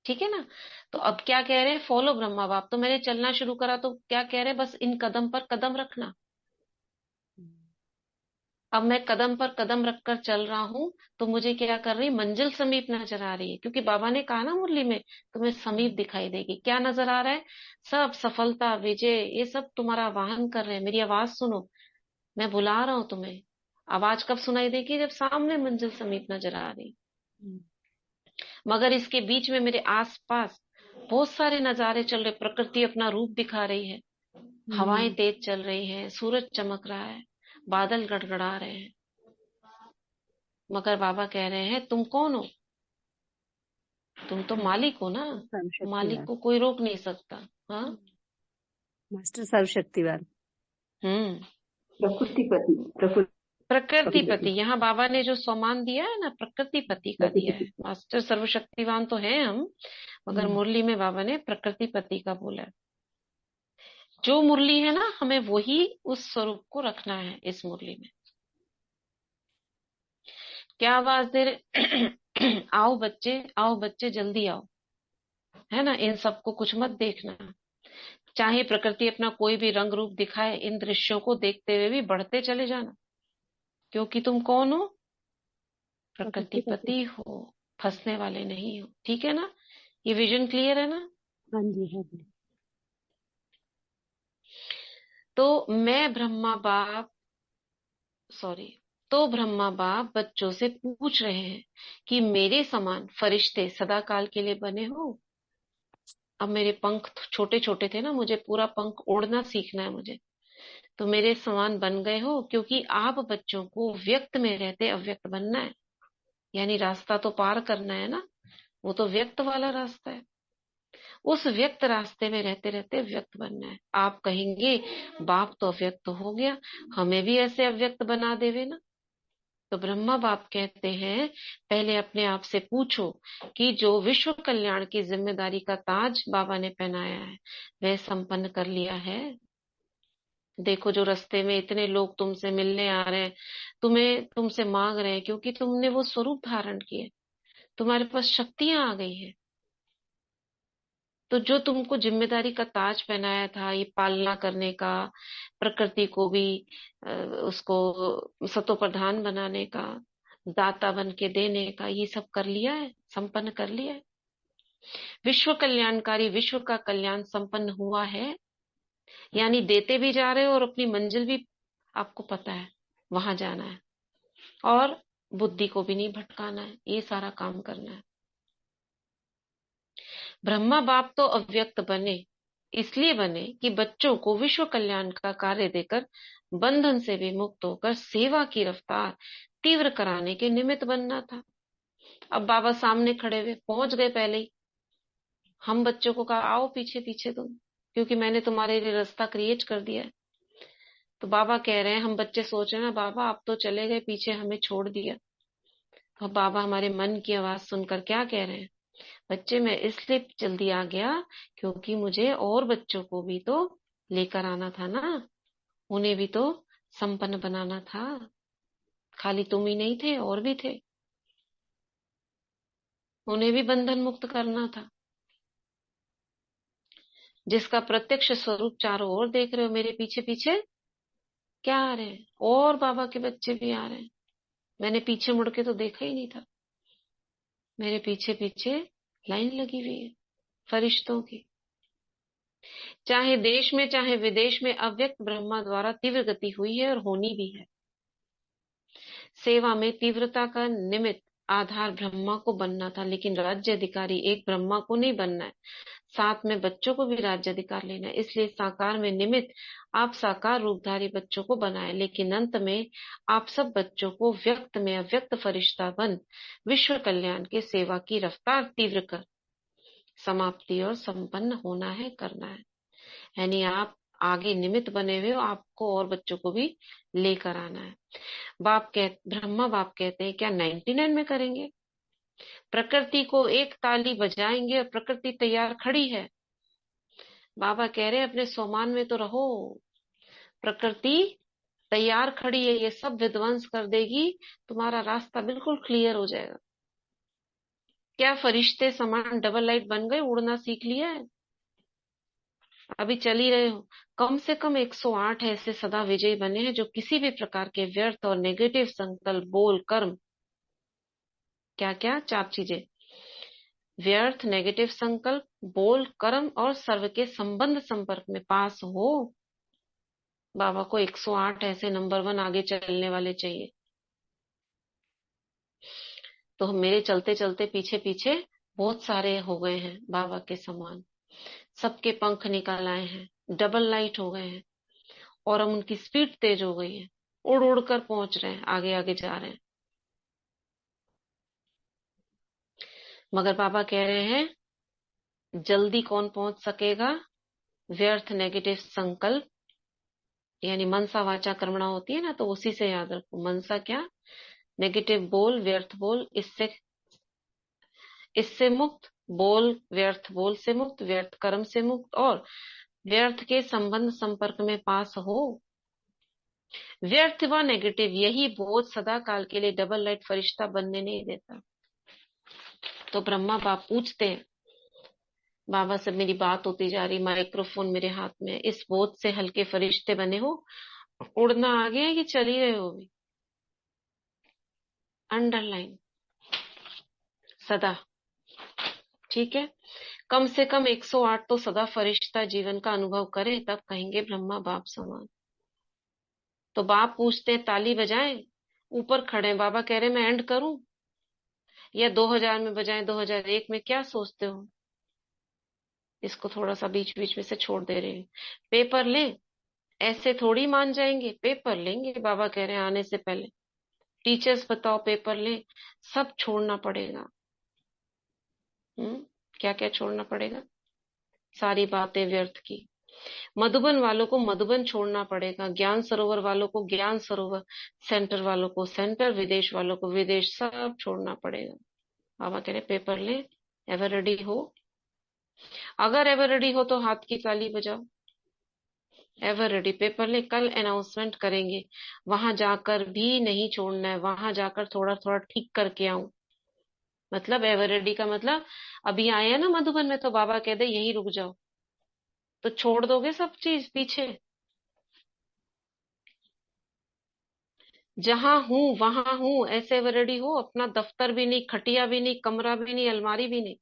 Speaker 1: ठीक है ना। तो अब क्या कह रहे हैं, फॉलो ब्रह्मा बाप। तो मैंने चलना शुरू करा तो क्या कह रहे हैं, बस इन कदम पर कदम रखना। अब मैं कदम पर कदम रखकर चल रहा हूं, तो मुझे क्या कर रही, मंजिल समीप नजर आ रही है, क्योंकि बाबा ने कहा ना मुरली में, तुम्हें समीप दिखाई देगी। क्या नजर आ रहा है, सब सफलता, विजय, ये सब तुम्हारा वाहन कर रहे हैं। मेरी आवाज सुनो, मैं बुला रहा हूं तुम्हें। आवाज कब सुनाई देगी, जब सामने मंजिल समीप नजर आ रही। मगर इसके बीच में मेरे आसपास बहुत सारे नजारे चल रहे, प्रकृति अपना रूप दिखा रही है, हवाएं तेज चल रही हैं, सूरज चमक रहा है, बादल गड़गड़ा रहे हैं। मगर बाबा कह रहे हैं तुम कौन हो, तुम तो मालिक हो ना, मालिक
Speaker 6: सर्वशक्तिवान,
Speaker 1: को कोई रोक नहीं सकता। हाँ।
Speaker 6: मास्टर सर्वशक्तिवान।
Speaker 1: हम्म
Speaker 3: प्रकृतिपति,
Speaker 1: प्रकृतिपति, यहाँ बाबा ने जो सम्मान दिया है ना, प्रकृतिपति का दिया है। मास्टर सर्वशक्तिवान तो है हम, मगर मुरली में बाबा ने प्रकृतिपति का बोला है। जो मुरली है ना, हमें वही उस स्वरूप को रखना है इस मुरली में। क्या आवाज दे रहे आओ बच्चे जल्दी आओ, है ना। इन सबको कुछ मत देखना। चाहे प्रकृति अपना कोई भी रंग रूप दिखाए, इन दृश्यों को देखते हुए भी बढ़ते चले जाना, क्योंकि तुम कौन हो?
Speaker 6: प्रकृति का
Speaker 1: प्रकृतिपति हो, फंसने वाले नहीं हो। ठीक है ना? ये विजन क्लियर है ना?
Speaker 6: हाँ जी, हाँ जी।
Speaker 1: तो मैं ब्रह्मा बाप सॉरी तो ब्रह्मा बाप बच्चों से पूछ रहे हैं कि मेरे समान फरिश्ते सदा काल के लिए बने हो। अब मेरे पंख छोटे छोटे थे ना, मुझे पूरा पंख उड़ना सीखना है मुझे। तो मेरे समान बन गए हो, क्योंकि आप बच्चों को व्यक्त में रहते अव्यक्त बनना है। यानी रास्ता तो पार करना है ना, वो तो व्यक्त वाला रास्ता है। उस व्यक्त रास्ते में रहते रहते व्यक्त बनना है। आप कहेंगे बाप तो अव्यक्त हो गया, हमें भी ऐसे अव्यक्त बना देवे ना। तो ब्रह्मा बाप कहते हैं, पहले अपने आप से पूछो कि जो विश्व कल्याण की जिम्मेदारी का ताज बाबा ने पहनाया है, वह संपन्न कर लिया है। देखो, जो रास्ते में इतने लोग तुमसे मिलने आ रहे हैं, तुमसे मांग रहे हैं, क्योंकि तुमने वो स्वरूप धारण किए, तुम्हारे पास शक्तियां आ गई है। तो जो तुमको जिम्मेदारी का ताज पहनाया था, ये पालना करने का, प्रकृति को भी उसको सतो प्रधान बनाने का, दाता बन के देने का, ये सब कर लिया है, संपन्न कर लिया है। विश्व कल्याणकारी विश्व का कल्याण संपन्न हुआ है। यानी देते भी जा रहे हो और अपनी मंजिल भी आपको पता है, वहां जाना है, और बुद्धि को भी नहीं भटकाना है। ये सारा काम करना है। ब्रह्मा बाप तो अव्यक्त बने, इसलिए बने कि बच्चों को विश्व कल्याण का कार्य देकर बंधन से भी मुक्त होकर सेवा की रफ्तार तीव्र कराने के निमित्त बनना था। अब बाबा सामने खड़े हुए, पहुंच गए पहले ही। हम बच्चों को कहा आओ पीछे पीछे तुम, क्योंकि मैंने तुम्हारे लिए रास्ता क्रिएट कर दिया है। तो बाबा कह रहे हैं, हम बच्चे सोच रहे हैं ना, बाबा आप तो चले गए पीछे, हमें छोड़ दिया। तो बाबा हमारे मन की आवाज सुनकर क्या कह रहे हैं, बच्चे मैं इसलिए जल्दी आ गया क्योंकि मुझे और बच्चों को भी तो लेकर आना था ना, उन्हें भी तो संपन्न बनाना था। खाली तुम ही नहीं थे, और भी थे, उन्हें भी बंधन मुक्त करना था। जिसका प्रत्यक्ष स्वरूप चारों ओर देख रहे हो, मेरे पीछे पीछे क्या आ रहे हैं, और बाबा के बच्चे भी आ रहे हैं। मैंने पीछे मुड़ के तो देखा ही नहीं था, मेरे पीछे पीछे लाइन लगी हुई है फरिश्तों की। चाहे देश में चाहे विदेश में अव्यक्त ब्रह्मा द्वारा तीव्र गति हुई है और होनी भी है। सेवा में तीव्रता का निमित्त आधार ब्रह्मा को बनना था, लेकिन राज्य अधिकारी एक ब्रह्मा को नहीं बनना है, साथ में बच्चों को भी राज्य अधिकार लेना है। इसलिए साकार में निमित्त आप साकार रूपधारी बच्चों को बनाए, लेकिन अंत में आप सब बच्चों को व्यक्त में अव्यक्त फरिश्ता बन विश्व कल्याण के सेवा की रफ्तार तीव्र कर समाप्ति और संपन्न होना है, करना है। यानी आप आगे निमित्त बने हुए हो, आपको और बच्चों को भी लेकर आना है। ब्रह्मा बाप कहते हैं, क्या 99 में करेंगे? प्रकृति को एक ताली बजाएंगे और प्रकृति तैयार खड़ी है। बाबा कह रहे हैं, अपने सोमान में तो रहो, प्रकृति तैयार खड़ी है, ये सब विध्वंस कर देगी, तुम्हारा रास्ता बिल्कुल क्लियर हो जाएगा। क्या फरिश्ते समान डबल लाइट बन गए, उड़ना सीख लिया है? अभी चल ही रहे हो। कम से कम 108 ऐसे सदा विजयी बने हैं जो किसी भी प्रकार के व्यर्थ और नेगेटिव संकल्प, बोल, कर्म, क्या क्या 4 चीजें, व्यर्थ, नेगेटिव संकल्प, बोल, कर्म और सर्व के संबंध संपर्क में पास हो। बाबा को 108 ऐसे नंबर 1 आगे चलने वाले चाहिए। तो मेरे चलते चलते पीछे पीछे बहुत सारे हो गए हैं बाबा के समान, सबके पंख निकल आए हैं, डबल लाइट हो गए हैं, और हम उनकी स्पीड तेज हो गई है, उड़ उड़ कर पहुंच रहे हैं, आगे आगे जा रहे हैं। मगर बाबा कह रहे हैं, जल्दी कौन पहुंच सकेगा? व्यर्थ नेगेटिव संकल्प, यानी मनसा वाचा कर्मणा होती है ना, तो उसी से याद रखो। मनसा क्या? नेगेटिव बोल, व्यर्थ बोल, इससे मुक्त, बोल व्यर्थ बोल से मुक्त, व्यर्थ कर्म से मुक्त, और व्यर्थ के संबंध संपर्क में पास हो, व्यर्थ व नेगेटिव यही बोझ सदा काल के लिए डबल लाइट फरिश्ता बनने नहीं देता। तो ब्रह्मा बाप पूछते हैं, बाबा से मेरी बात होती जा रही, माइक्रोफोन मेरे हाथ में, इस बोझ से हल्के फरिश्ते बने हो, उड़ना आ गया कि चल ही रहे हो भी? अंडरलाइन सदा, ठीक है। कम से कम 108 तो सदा फरिश्ता जीवन का अनुभव करे, तब कहेंगे ब्रह्मा बाप समान। तो बाप पूछते हैं ताली बजाएं, ऊपर खड़े हैं, बाबा कह रहे मैं एंड करूं या 2000 में बजाएं, 2001 में, क्या सोचते हो? इसको थोड़ा सा बीच बीच में से छोड़ दे रहे हैं। पेपर ले, ऐसे थोड़ी मान जाएंगे, पेपर लेंगे, बाबा कह रहे हैं आने से पहले। टीचर्स बताओ पेपर ले, सब छोड़ना पड़ेगा। क्या क्या छोड़ना पड़ेगा? सारी बातें व्यर्थ की। मधुबन वालों को मधुबन छोड़ना पड़ेगा, ज्ञान सरोवर वालों को ज्ञान सरोवर, सेंटर वालों को सेंटर, विदेश वालों को विदेश, सब छोड़ना पड़ेगा। बाबा कह रहे पेपर ले, एवर रेडी हो? अगर एवर रेडी हो तो हाथ की ताली बजाओ। एवर रेडी, पेपर ले, कल अनाउंसमेंट करेंगे, वहां जाकर भी नहीं छोड़ना है, वहां जाकर थोड़ा थोड़ा ठीक करके आऊं। मतलब एवर रेडी का मतलब अभी आए हैं ना मधुबन में, तो बाबा कह दे यही रुक जाओ, तो छोड़ दोगे सब चीज पीछे? जहां हूं वहां हूं, ऐसे एवर रेडी हो? अपना दफ्तर भी नहीं, खटिया भी नहीं, कमरा भी नहीं, अलमारी भी नहीं।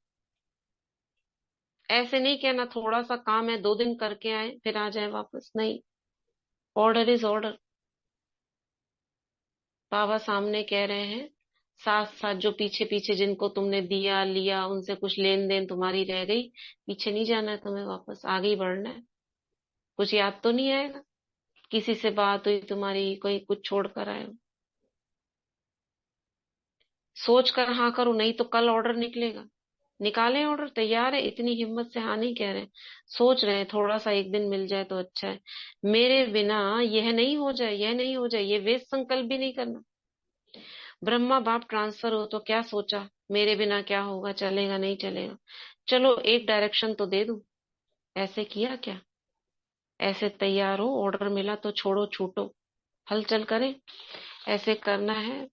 Speaker 1: ऐसे नहीं कहना थोड़ा सा काम है, 2 दिन करके आए फिर आ जाए वापस, नहीं। Order is order. बाबा सामने कह रहे हैं, साथ साथ जो पीछे पीछे जिनको तुमने दिया लिया, उनसे कुछ लेन देन तुम्हारी रह गई, पीछे नहीं जाना है तुम्हें, वापस आगे ही बढ़ना है। कुछ याद तो नहीं आएगा? किसी से बात हुई तुम्हारी, कोई कुछ छोड़ कर आए हो? सोच कर हाँ करो, नहीं तो कल ऑर्डर निकलेगा। निकालें ऑर्डर, तैयार है? इतनी हिम्मत से हाँ नहीं कह रहे, सोच रहे हैं थोड़ा सा एक दिन मिल जाए तो अच्छा है। मेरे बिना यह नहीं हो जाए, यह नहीं हो जाए, ये वेस्ट संकल्प भी नहीं करना। ब्रह्मा बाप ट्रांसफर हो तो क्या सोचा, मेरे बिना क्या होगा, चलेगा नहीं चलेगा, चलो एक डायरेक्शन तो दे दूं। ऐसे किया क्या? ऐसे तैयार हो, ऑर्डर मिला तो छोड़ो छूटो, हलचल करें, ऐसे करना है,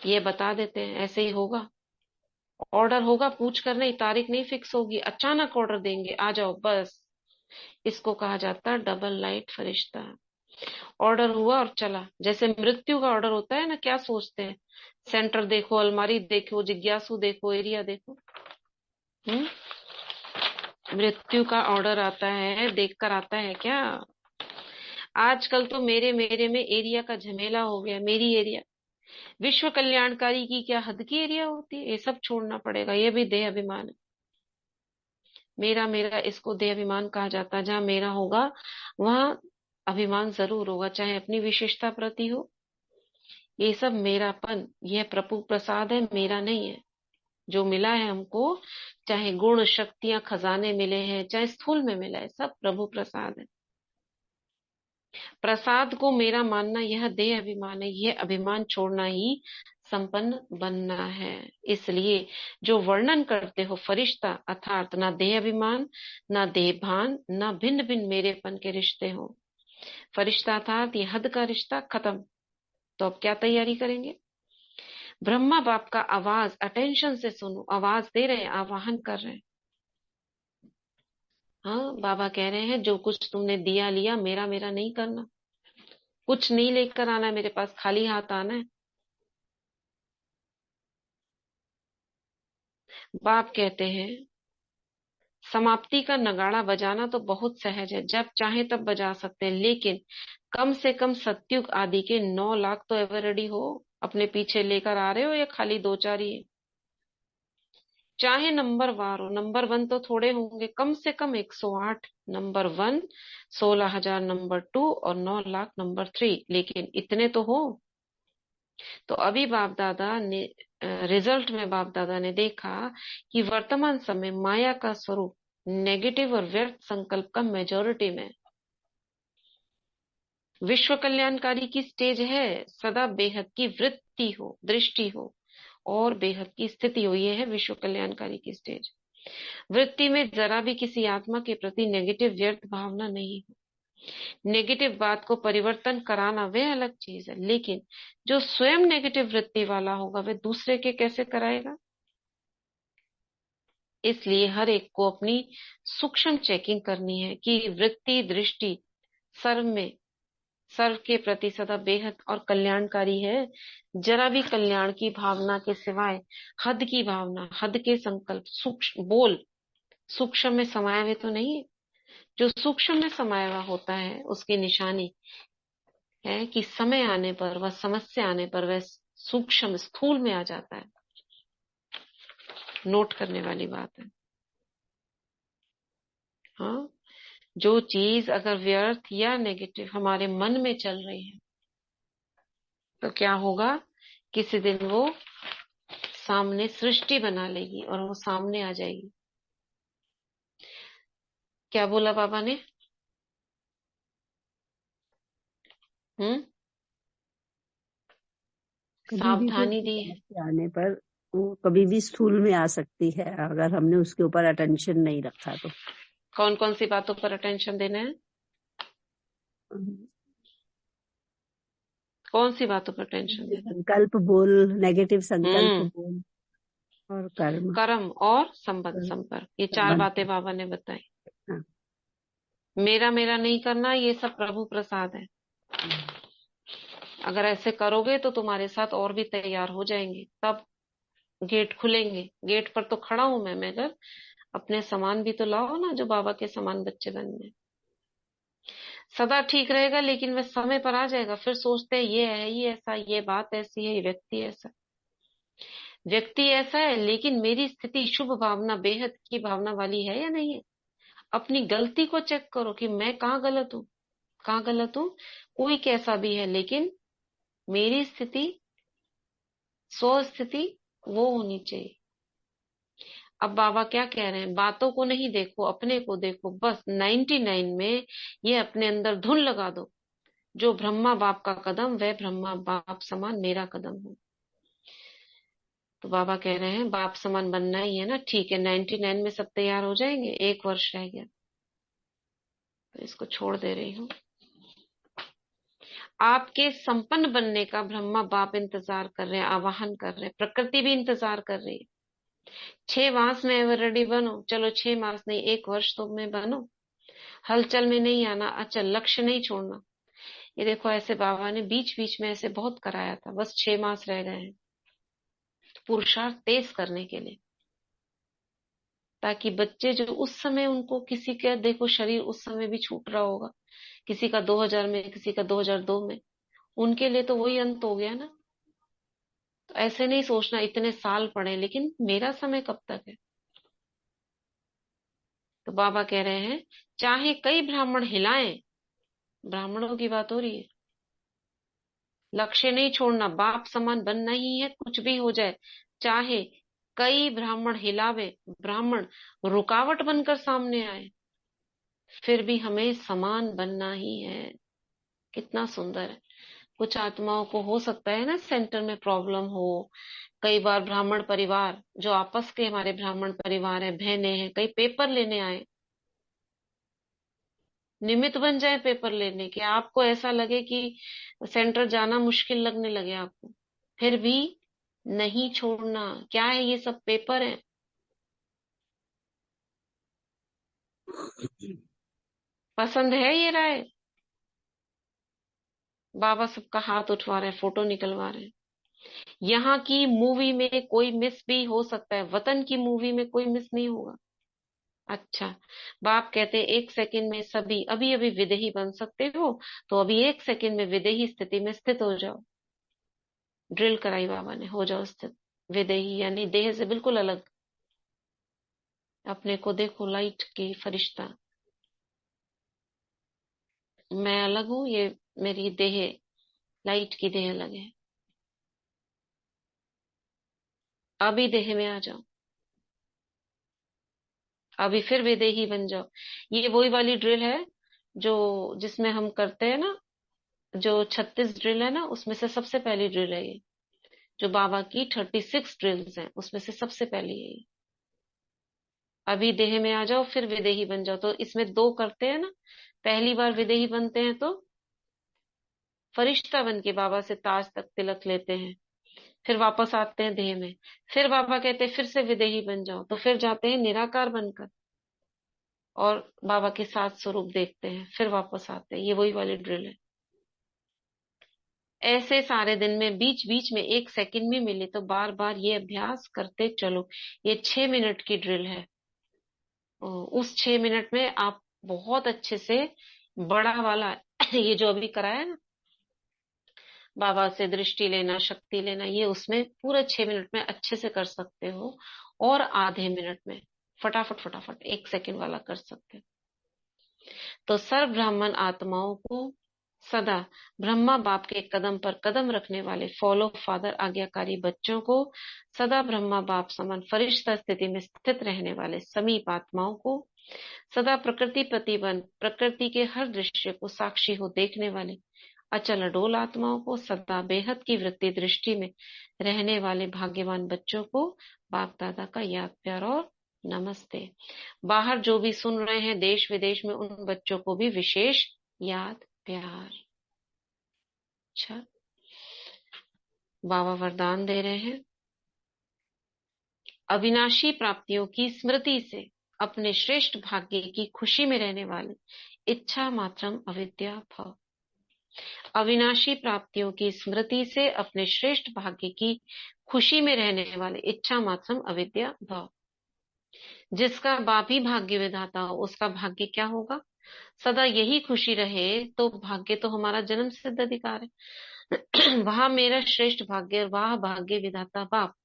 Speaker 1: ये बता देते हैं, ऐसे ही होगा। ऑर्डर होगा, पूछ कर नहीं, तारीख नहीं फिक्स होगी, अचानक ऑर्डर देंगे, आ जाओ बस। इसको कहा जाता है डबल लाइट फरिश्ता। ऑर्डर हुआ और चला, जैसे मृत्यु का ऑर्डर होता है ना, क्या सोचते हैं? सेंटर देखो, अलमारी देखो, जिज्ञासु देखो, एरिया देखो। हम्म मृत्यु का ऑर्डर आता है, देखकर आता है क्या? आजकल तो मेरे मेरे में एरिया का झमेला हो गया, मेरी एरिया। विश्व कल्याणकारी की क्या हद की एरिया होती है? ये सब छोड़ना पड़ेगा, ये भी देह अभिमान है। मेरा मेरा, इसको देह अभिमान कहा जाता है। जहां मेरा होगा वहां अभिमान जरूर होगा, चाहे अपनी विशेषता प्रति हो। ये सब मेरापन, यह प्रभु प्रसाद है, मेरा नहीं है। जो मिला है हमको, चाहे गुण शक्तियां खजाने मिले हैं, चाहे स्थूल में मिला है, सब प्रभु प्रसाद है। प्रसाद को मेरा मानना यह देह अभिमान है, यह अभिमान छोड़ना ही संपन्न बनना है। इसलिए जो वर्णन करते हो फरिश्ता, अर्थात ना देह अभिमान, ना देह भान, ना भिन्न भिन्न मेरेपन के रिश्ते हो। फरिश्ता अर्थात ये हद का रिश्ता खत्म। तो अब क्या तैयारी करेंगे? ब्रह्मा बाप का आवाज अटेंशन से सुनो, आवाज दे रहे हैं, आवाहन कर रहे हैं। हाँ, बाबा कह रहे हैं जो कुछ तुमने दिया लिया, मेरा मेरा नहीं करना, कुछ नहीं लेकर आना है मेरे पास, खाली हाथ आना है। बाप कहते हैं समाप्ति का नगाड़ा बजाना तो बहुत सहज है, जब चाहे तब बजा सकते हैं, लेकिन कम से कम सतयुग आदि के 9 लाख तो एवर रेडी हो, अपने पीछे लेकर आ रहे हो या खाली 2-4 ही है? चाहे नंबर वार हो, नंबर 1 तो थोड़े होंगे, कम से कम 108 नंबर 1, 16,000 नंबर 2 और 9 लाख नंबर 3, लेकिन इतने तो हो। तो अभी बाप दादा ने रिजल्ट में बाप दादा ने देखा कि वर्तमान समय माया का स्वरूप नेगेटिव और व्यर्थ संकल्प का मेजोरिटी में। विश्व कल्याणकारी की स्टेज है, सदा बेहद की वृत्ति हो, दृष्टि हो और बेहद की स्थिति हो, ये है विश्व कल्याणकारी की स्टेज। वृत्ति में जरा भी किसी आत्मा के प्रति नेगेटिव व्यर्थ भावना नहीं हो। नेगेटिव बात को परिवर्तन कराना वह अलग चीज है, लेकिन जो स्वयं नेगेटिव वृत्ति वाला होगा वह दूसरे के कैसे कराएगा। इसलिए हर एक को अपनी सूक्ष्म चेकिंग करनी है कि वृत्ति दृष्टि सर्व के प्रति सदा बेहद और कल्याणकारी है। जरा भी कल्याण की भावना के सिवाय हद की भावना, हद के संकल्प, सूक्ष्म में समाये हुए तो नहीं है। जो सूक्ष्म में समाया हुआ होता है उसकी निशानी है कि समय आने पर, वह समस्या आने पर वह सूक्ष्म स्थूल में आ जाता है। नोट करने वाली बात है। हाँ, जो चीज अगर व्यर्थ या नेगेटिव हमारे मन में चल रही है तो क्या होगा, किसी दिन वो सामने सृष्टि बना लेगी और वो सामने आ जाएगी। क्या बोला बाबा ने?
Speaker 6: कभी भी कोई
Speaker 1: सावधानी दी है।
Speaker 6: समस्या आने पर वो कभी भी स्थूल में आ सकती है अगर हमने उसके ऊपर अटेंशन नहीं रखा तो।
Speaker 1: कौन कौन सी बातों पर अटेंशन देना है? कौन सी बातों पर अटेंशन देना है?
Speaker 6: संकल्प बोल, नेगेटिव संकल्प बोल और
Speaker 1: कर्म और संबंध संपर्क, ये 4 बातें बाबा ने बताई।
Speaker 6: हाँ।
Speaker 1: मेरा मेरा नहीं करना, ये सब प्रभु प्रसाद है। अगर ऐसे करोगे तो तुम्हारे साथ और भी तैयार हो जाएंगे, तब गेट खुलेंगे। गेट पर तो खड़ा हूं मैं, मगर अपने समान भी तो लाओ ना, जो बाबा के समान बच्चे बनने। सदा ठीक रहेगा, लेकिन वह समय पर आ जाएगा, फिर सोचते हैं ये है, ये ऐसा, ये बात ऐसी है, ये व्यक्ति ऐसा। व्यक्ति ऐसा है, लेकिन मेरी स्थिति शुभ भावना, बेहद की भावना वाली है या नहीं है। अपनी गलती को चेक करो कि मैं कहाँ गलत हूँ, कहाँ गलत हूँ। कोई कैसा भी है, लेकिन मेरी स्थिति, स्व स्थिति वो होनी चाहिए। अब बाबा क्या कह रहे हैं, बातों को नहीं देखो, अपने को देखो। बस 99 में ये अपने अंदर धुन लगा दो, जो ब्रह्मा बाप का कदम वह ब्रह्मा बाप समान मेरा कदम हो। तो बाबा कह रहे हैं बाप समान बनना ही है ना, ठीक है। 99 में सब तैयार हो जाएंगे, 1 वर्ष रह गया तो इसको छोड़ दे रही हूँ। आपके संपन्न बनने का ब्रह्मा बाप इंतजार कर रहे हैं, आवाहन कर रहे हैं, प्रकृति भी इंतजार कर रही है। 6 मास में रेडी बनो, चलो 6 मास नहीं, 1 वर्ष तो में बनो। हलचल में नहीं आना, अच्छा लक्ष्य नहीं छोड़ना। ये देखो, ऐसे बाबा ने बीच बीच में ऐसे बहुत कराया था, बस 6 मास रह गए हैं पुरुषार्थ तेज करने के लिए, ताकि बच्चे जो उस समय, उनको किसी का देखो शरीर उस समय भी छूट रहा होगा, किसी का 2000 में, किसी का 2002 में, उनके लिए तो वही अंत हो गया ना। तो ऐसे नहीं सोचना इतने साल पड़े, लेकिन मेरा समय कब तक है। तो बाबा कह रहे हैं चाहे कई ब्राह्मण हिलाएं, ब्राह्मणों की बात हो रही है, लक्ष्य नहीं छोड़ना, बाप समान बनना ही है, कुछ भी हो जाए। चाहे कई ब्राह्मण हिलावे, ब्राह्मण रुकावट बनकर सामने आए, फिर भी हमें समान बनना ही है। कितना सुंदर है। कुछ आत्माओं को हो सकता है ना सेंटर में प्रॉब्लम हो, कई बार ब्राह्मण परिवार जो आपस के हमारे ब्राह्मण परिवार है, बहनें हैं, कई पेपर लेने आए, निमित्त बन जाए पेपर लेने के, आपको ऐसा लगे कि सेंटर जाना मुश्किल लगने लगे आपको, फिर भी नहीं छोड़ना। क्या है, ये सब पेपर है। पसंद है ये राय? बाबा सबका हाथ उठवा रहे हैं, फोटो निकलवा रहे हैं। यहाँ की मूवी में कोई मिस भी हो सकता है, वतन की मूवी में कोई मिस नहीं होगा। अच्छा, बाप कहते हैं 1 सेकंड में सभी अभी अभी विदेही बन सकते हो, तो अभी 1 सेकंड में विदेही स्थिति में स्थित हो जाओ। ड्रिल कराई बाबा ने, हो जाओ स्थित विदेही, यानी देह से बिल्कुल अलग। अपने को देखो लाइट की फरिश्ता, मैं अलग हूं, ये मेरी देह, लाइट की देह अलग है। अभी देह में आ जाओ, अभी फिर विदेही बन जाओ। ये वही वाली ड्रिल है जो जिसमें हम करते हैं ना, जो 36 ड्रिल है ना, उसमें से सबसे पहली ड्रिल है ये। जो बाबा की 36 ड्रिल्स हैं उसमें से सबसे पहली है ये। अभी देह में आ जाओ फिर विदेही बन जाओ। तो इसमें दो करते हैं ना, पहली बार विदेही बनते हैं तो फरिश्ता बन के बाबा से ताज तक तिलक लेते हैं, फिर वापस आते हैं देह में, फिर बाबा कहते हैं फिर से विदेही बन जाओ, तो फिर जाते हैं निराकार बनकर और बाबा के सात स्वरूप देखते हैं, फिर वापस आते हैं। ये वही वाली ड्रिल है। ऐसे सारे दिन में बीच बीच में एक सेकंड भी मिले तो बार बार ये अभ्यास करते चलो। ये 6 मिनट की ड्रिल है। उस 6 मिनट में आप बहुत अच्छे से बड़ा वाला ये जो अभी कराया ना, बाबा से दृष्टि लेना, शक्ति लेना, ये उसमें पूरे 6 मिनट में अच्छे से कर सकते हो। और आधे मिनट में फटाफट फटाफट 1 सेकंड वाला कर सकते हो। तो सर्व ब्राह्मण आत्माओं को सदा ब्रह्मा बाप के कदम पर कदम रखने वाले फॉलो फादर आज्ञाकारी बच्चों को, सदा ब्रह्मा बाप समान फरिश्ता स्थिति में स्थित रहने वाले समीप आत्माओं को, सदा प्रकृति प्रतिबंध प्रकृति के हर दृश्य को साक्षी हो देखने वाले अचल अडोल आत्माओं को, सदा बेहद की वृत्ति दृष्टि में रहने वाले भाग्यवान बच्चों को बाप दादा का याद प्यार और नमस्ते। बाहर जो भी सुन रहे हैं देश विदेश में, उन बच्चों को भी विशेष याद प्यार। अच्छा, बाबा वरदान दे रहे हैं, अविनाशी प्राप्तियों की स्मृति से अपने श्रेष्ठ भाग्य की खुशी में रहने वाले इच्छा मात्रम अविद्या भव। अविनाशी प्राप्तियों की स्मृति से अपने श्रेष्ठ भाग्य की खुशी में रहने वाले इच्छा मात्रम अविद्या भव। जिसका बाप ही भाग्य विधाता हो, उसका भाग्य क्या होगा? सदा यही खुशी रहे तो भाग्य तो हमारा जन्म सिद्ध अधिकार है। वहां मेरा श्रेष्ठ भाग्य, वाह भाग्य विधाता बाप।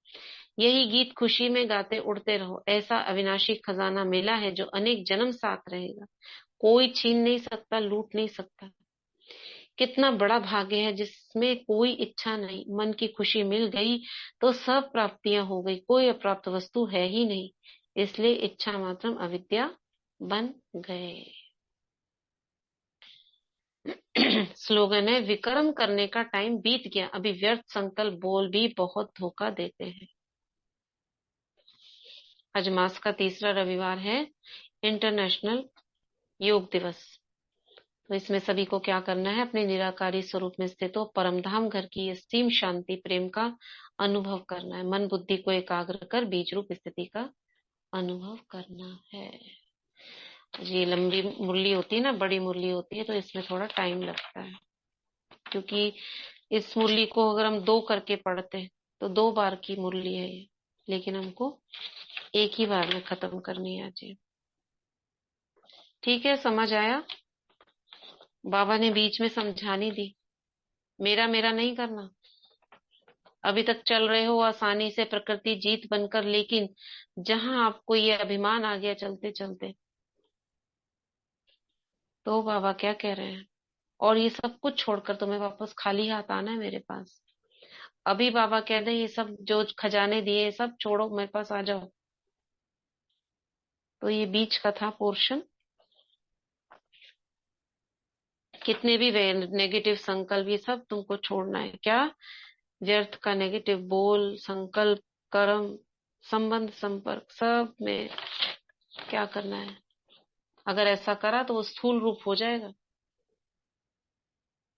Speaker 1: यही गीत खुशी में गाते उड़ते रहो। ऐसा अविनाशी खजाना मिला है जो अनेक जन्म साथ रहेगा, कोई छीन नहीं सकता, लूट नहीं सकता। कितना बड़ा भाग्य है जिसमें कोई इच्छा नहीं, मन की खुशी मिल गई तो सब प्राप्तियां हो गई, कोई अप्राप्त वस्तु है ही नहीं। इसलिए इच्छा मात्रम अविद्या बन गए। स्लोगन है, विक्रम करने का टाइम बीत गया, अभी व्यर्थ संकल्प बोल भी बहुत धोखा देते हैं। आज मास का तीसरा रविवार है, इंटरनेशनल योग दिवस। तो इसमें सभी को क्या करना है? अपने निराकारी स्वरूप में स्थित हो परमधाम घर की असीम शांति प्रेम का अनुभव करना है। मन बुद्धि को एकाग्र कर बीज रूप स्थिति का अनुभव करना है। ये लंबी मुरली होती है ना, बड़ी मुरली होती है, तो इसमें थोड़ा टाइम लगता है, क्योंकि इस मुरली को अगर हम दो करके पढ़ते हैं तो 2 बार की मुरली है ये, लेकिन हमको एक ही बार में खत्म करनी है जी। ठीक है, समझ आया? बाबा ने बीच में समझानी दी, मेरा मेरा नहीं करना। अभी तक चल रहे हो आसानी से प्रकृति जीत बनकर, लेकिन जहां आपको ये अभिमान आ गया चलते चलते, तो बाबा क्या कह रहे हैं? और ये सब कुछ छोड़कर तुम्हें वापस खाली हाथ आना है मेरे पास। अभी बाबा कह रहे हैं ये सब जो खजाने दिए सब छोड़ो, मेरे पास आ जाओ। तो ये बीच का था पोर्शन। कितने भी नेगेटिव संकल्प ये सब तुमको छोड़ना है। क्या? व्यर्थ का नेगेटिव बोल, संकल्प, कर्म, संबंध, संपर्क, सब में क्या करना है? अगर ऐसा करा तो वो स्थूल रूप हो जाएगा,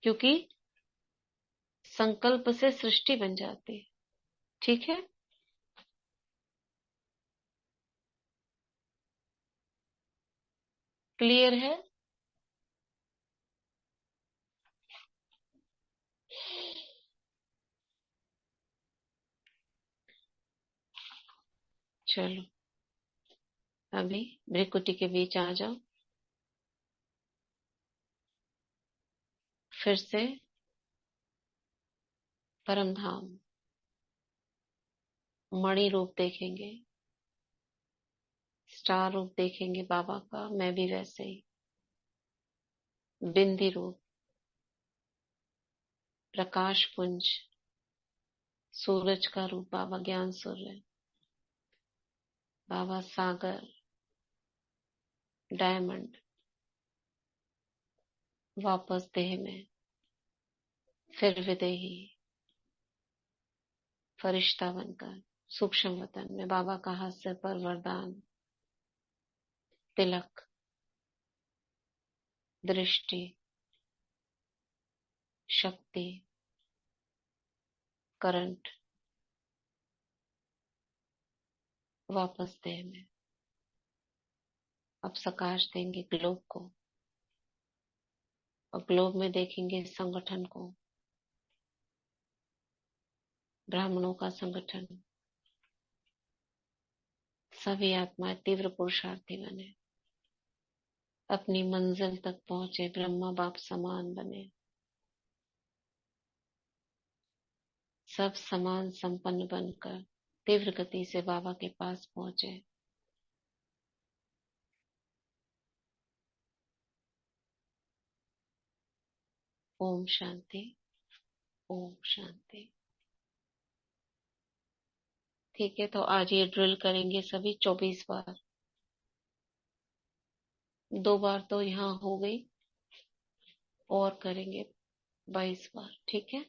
Speaker 1: क्योंकि संकल्प से सृष्टि बन जाती है। ठीक है, क्लियर है? चलो अभी भ्रिकुटी के बीच आ जाओ, फिर से परम धाम मणि रूप देखेंगे, स्टार रूप देखेंगे बाबा का, मैं भी वैसे ही बिंदी रूप, प्रकाश पुंज, सूरज का रूप बाबा ज्ञान सूर्य, बाबा सागर, डायमंड, वापस देह में, फिर विदेही, फरिश्ता बनकर सूक्ष्म वतन में बाबा का हाथ सिर पर वरदान, तिलक, दृष्टि, शक्ति, करंट वापस देह में। अब प्रकाश देंगे ग्लोब को और ग्लोब में देखेंगे संगठन को, ब्राह्मणों का संगठन। सभी आत्माएं तीव्र पुरुषार्थी बने, अपनी मंजिल तक पहुंचे, ब्रह्मा बाप समान बने, सब समान संपन्न बनकर तीव्र गति से बाबा के पास पहुंचे। ओम शांति, ओम शांति। ठीक है, तो आज ये ड्रिल करेंगे सभी 24 बार। 2 बार तो यहाँ हो गई और करेंगे 22 बार। ठीक है।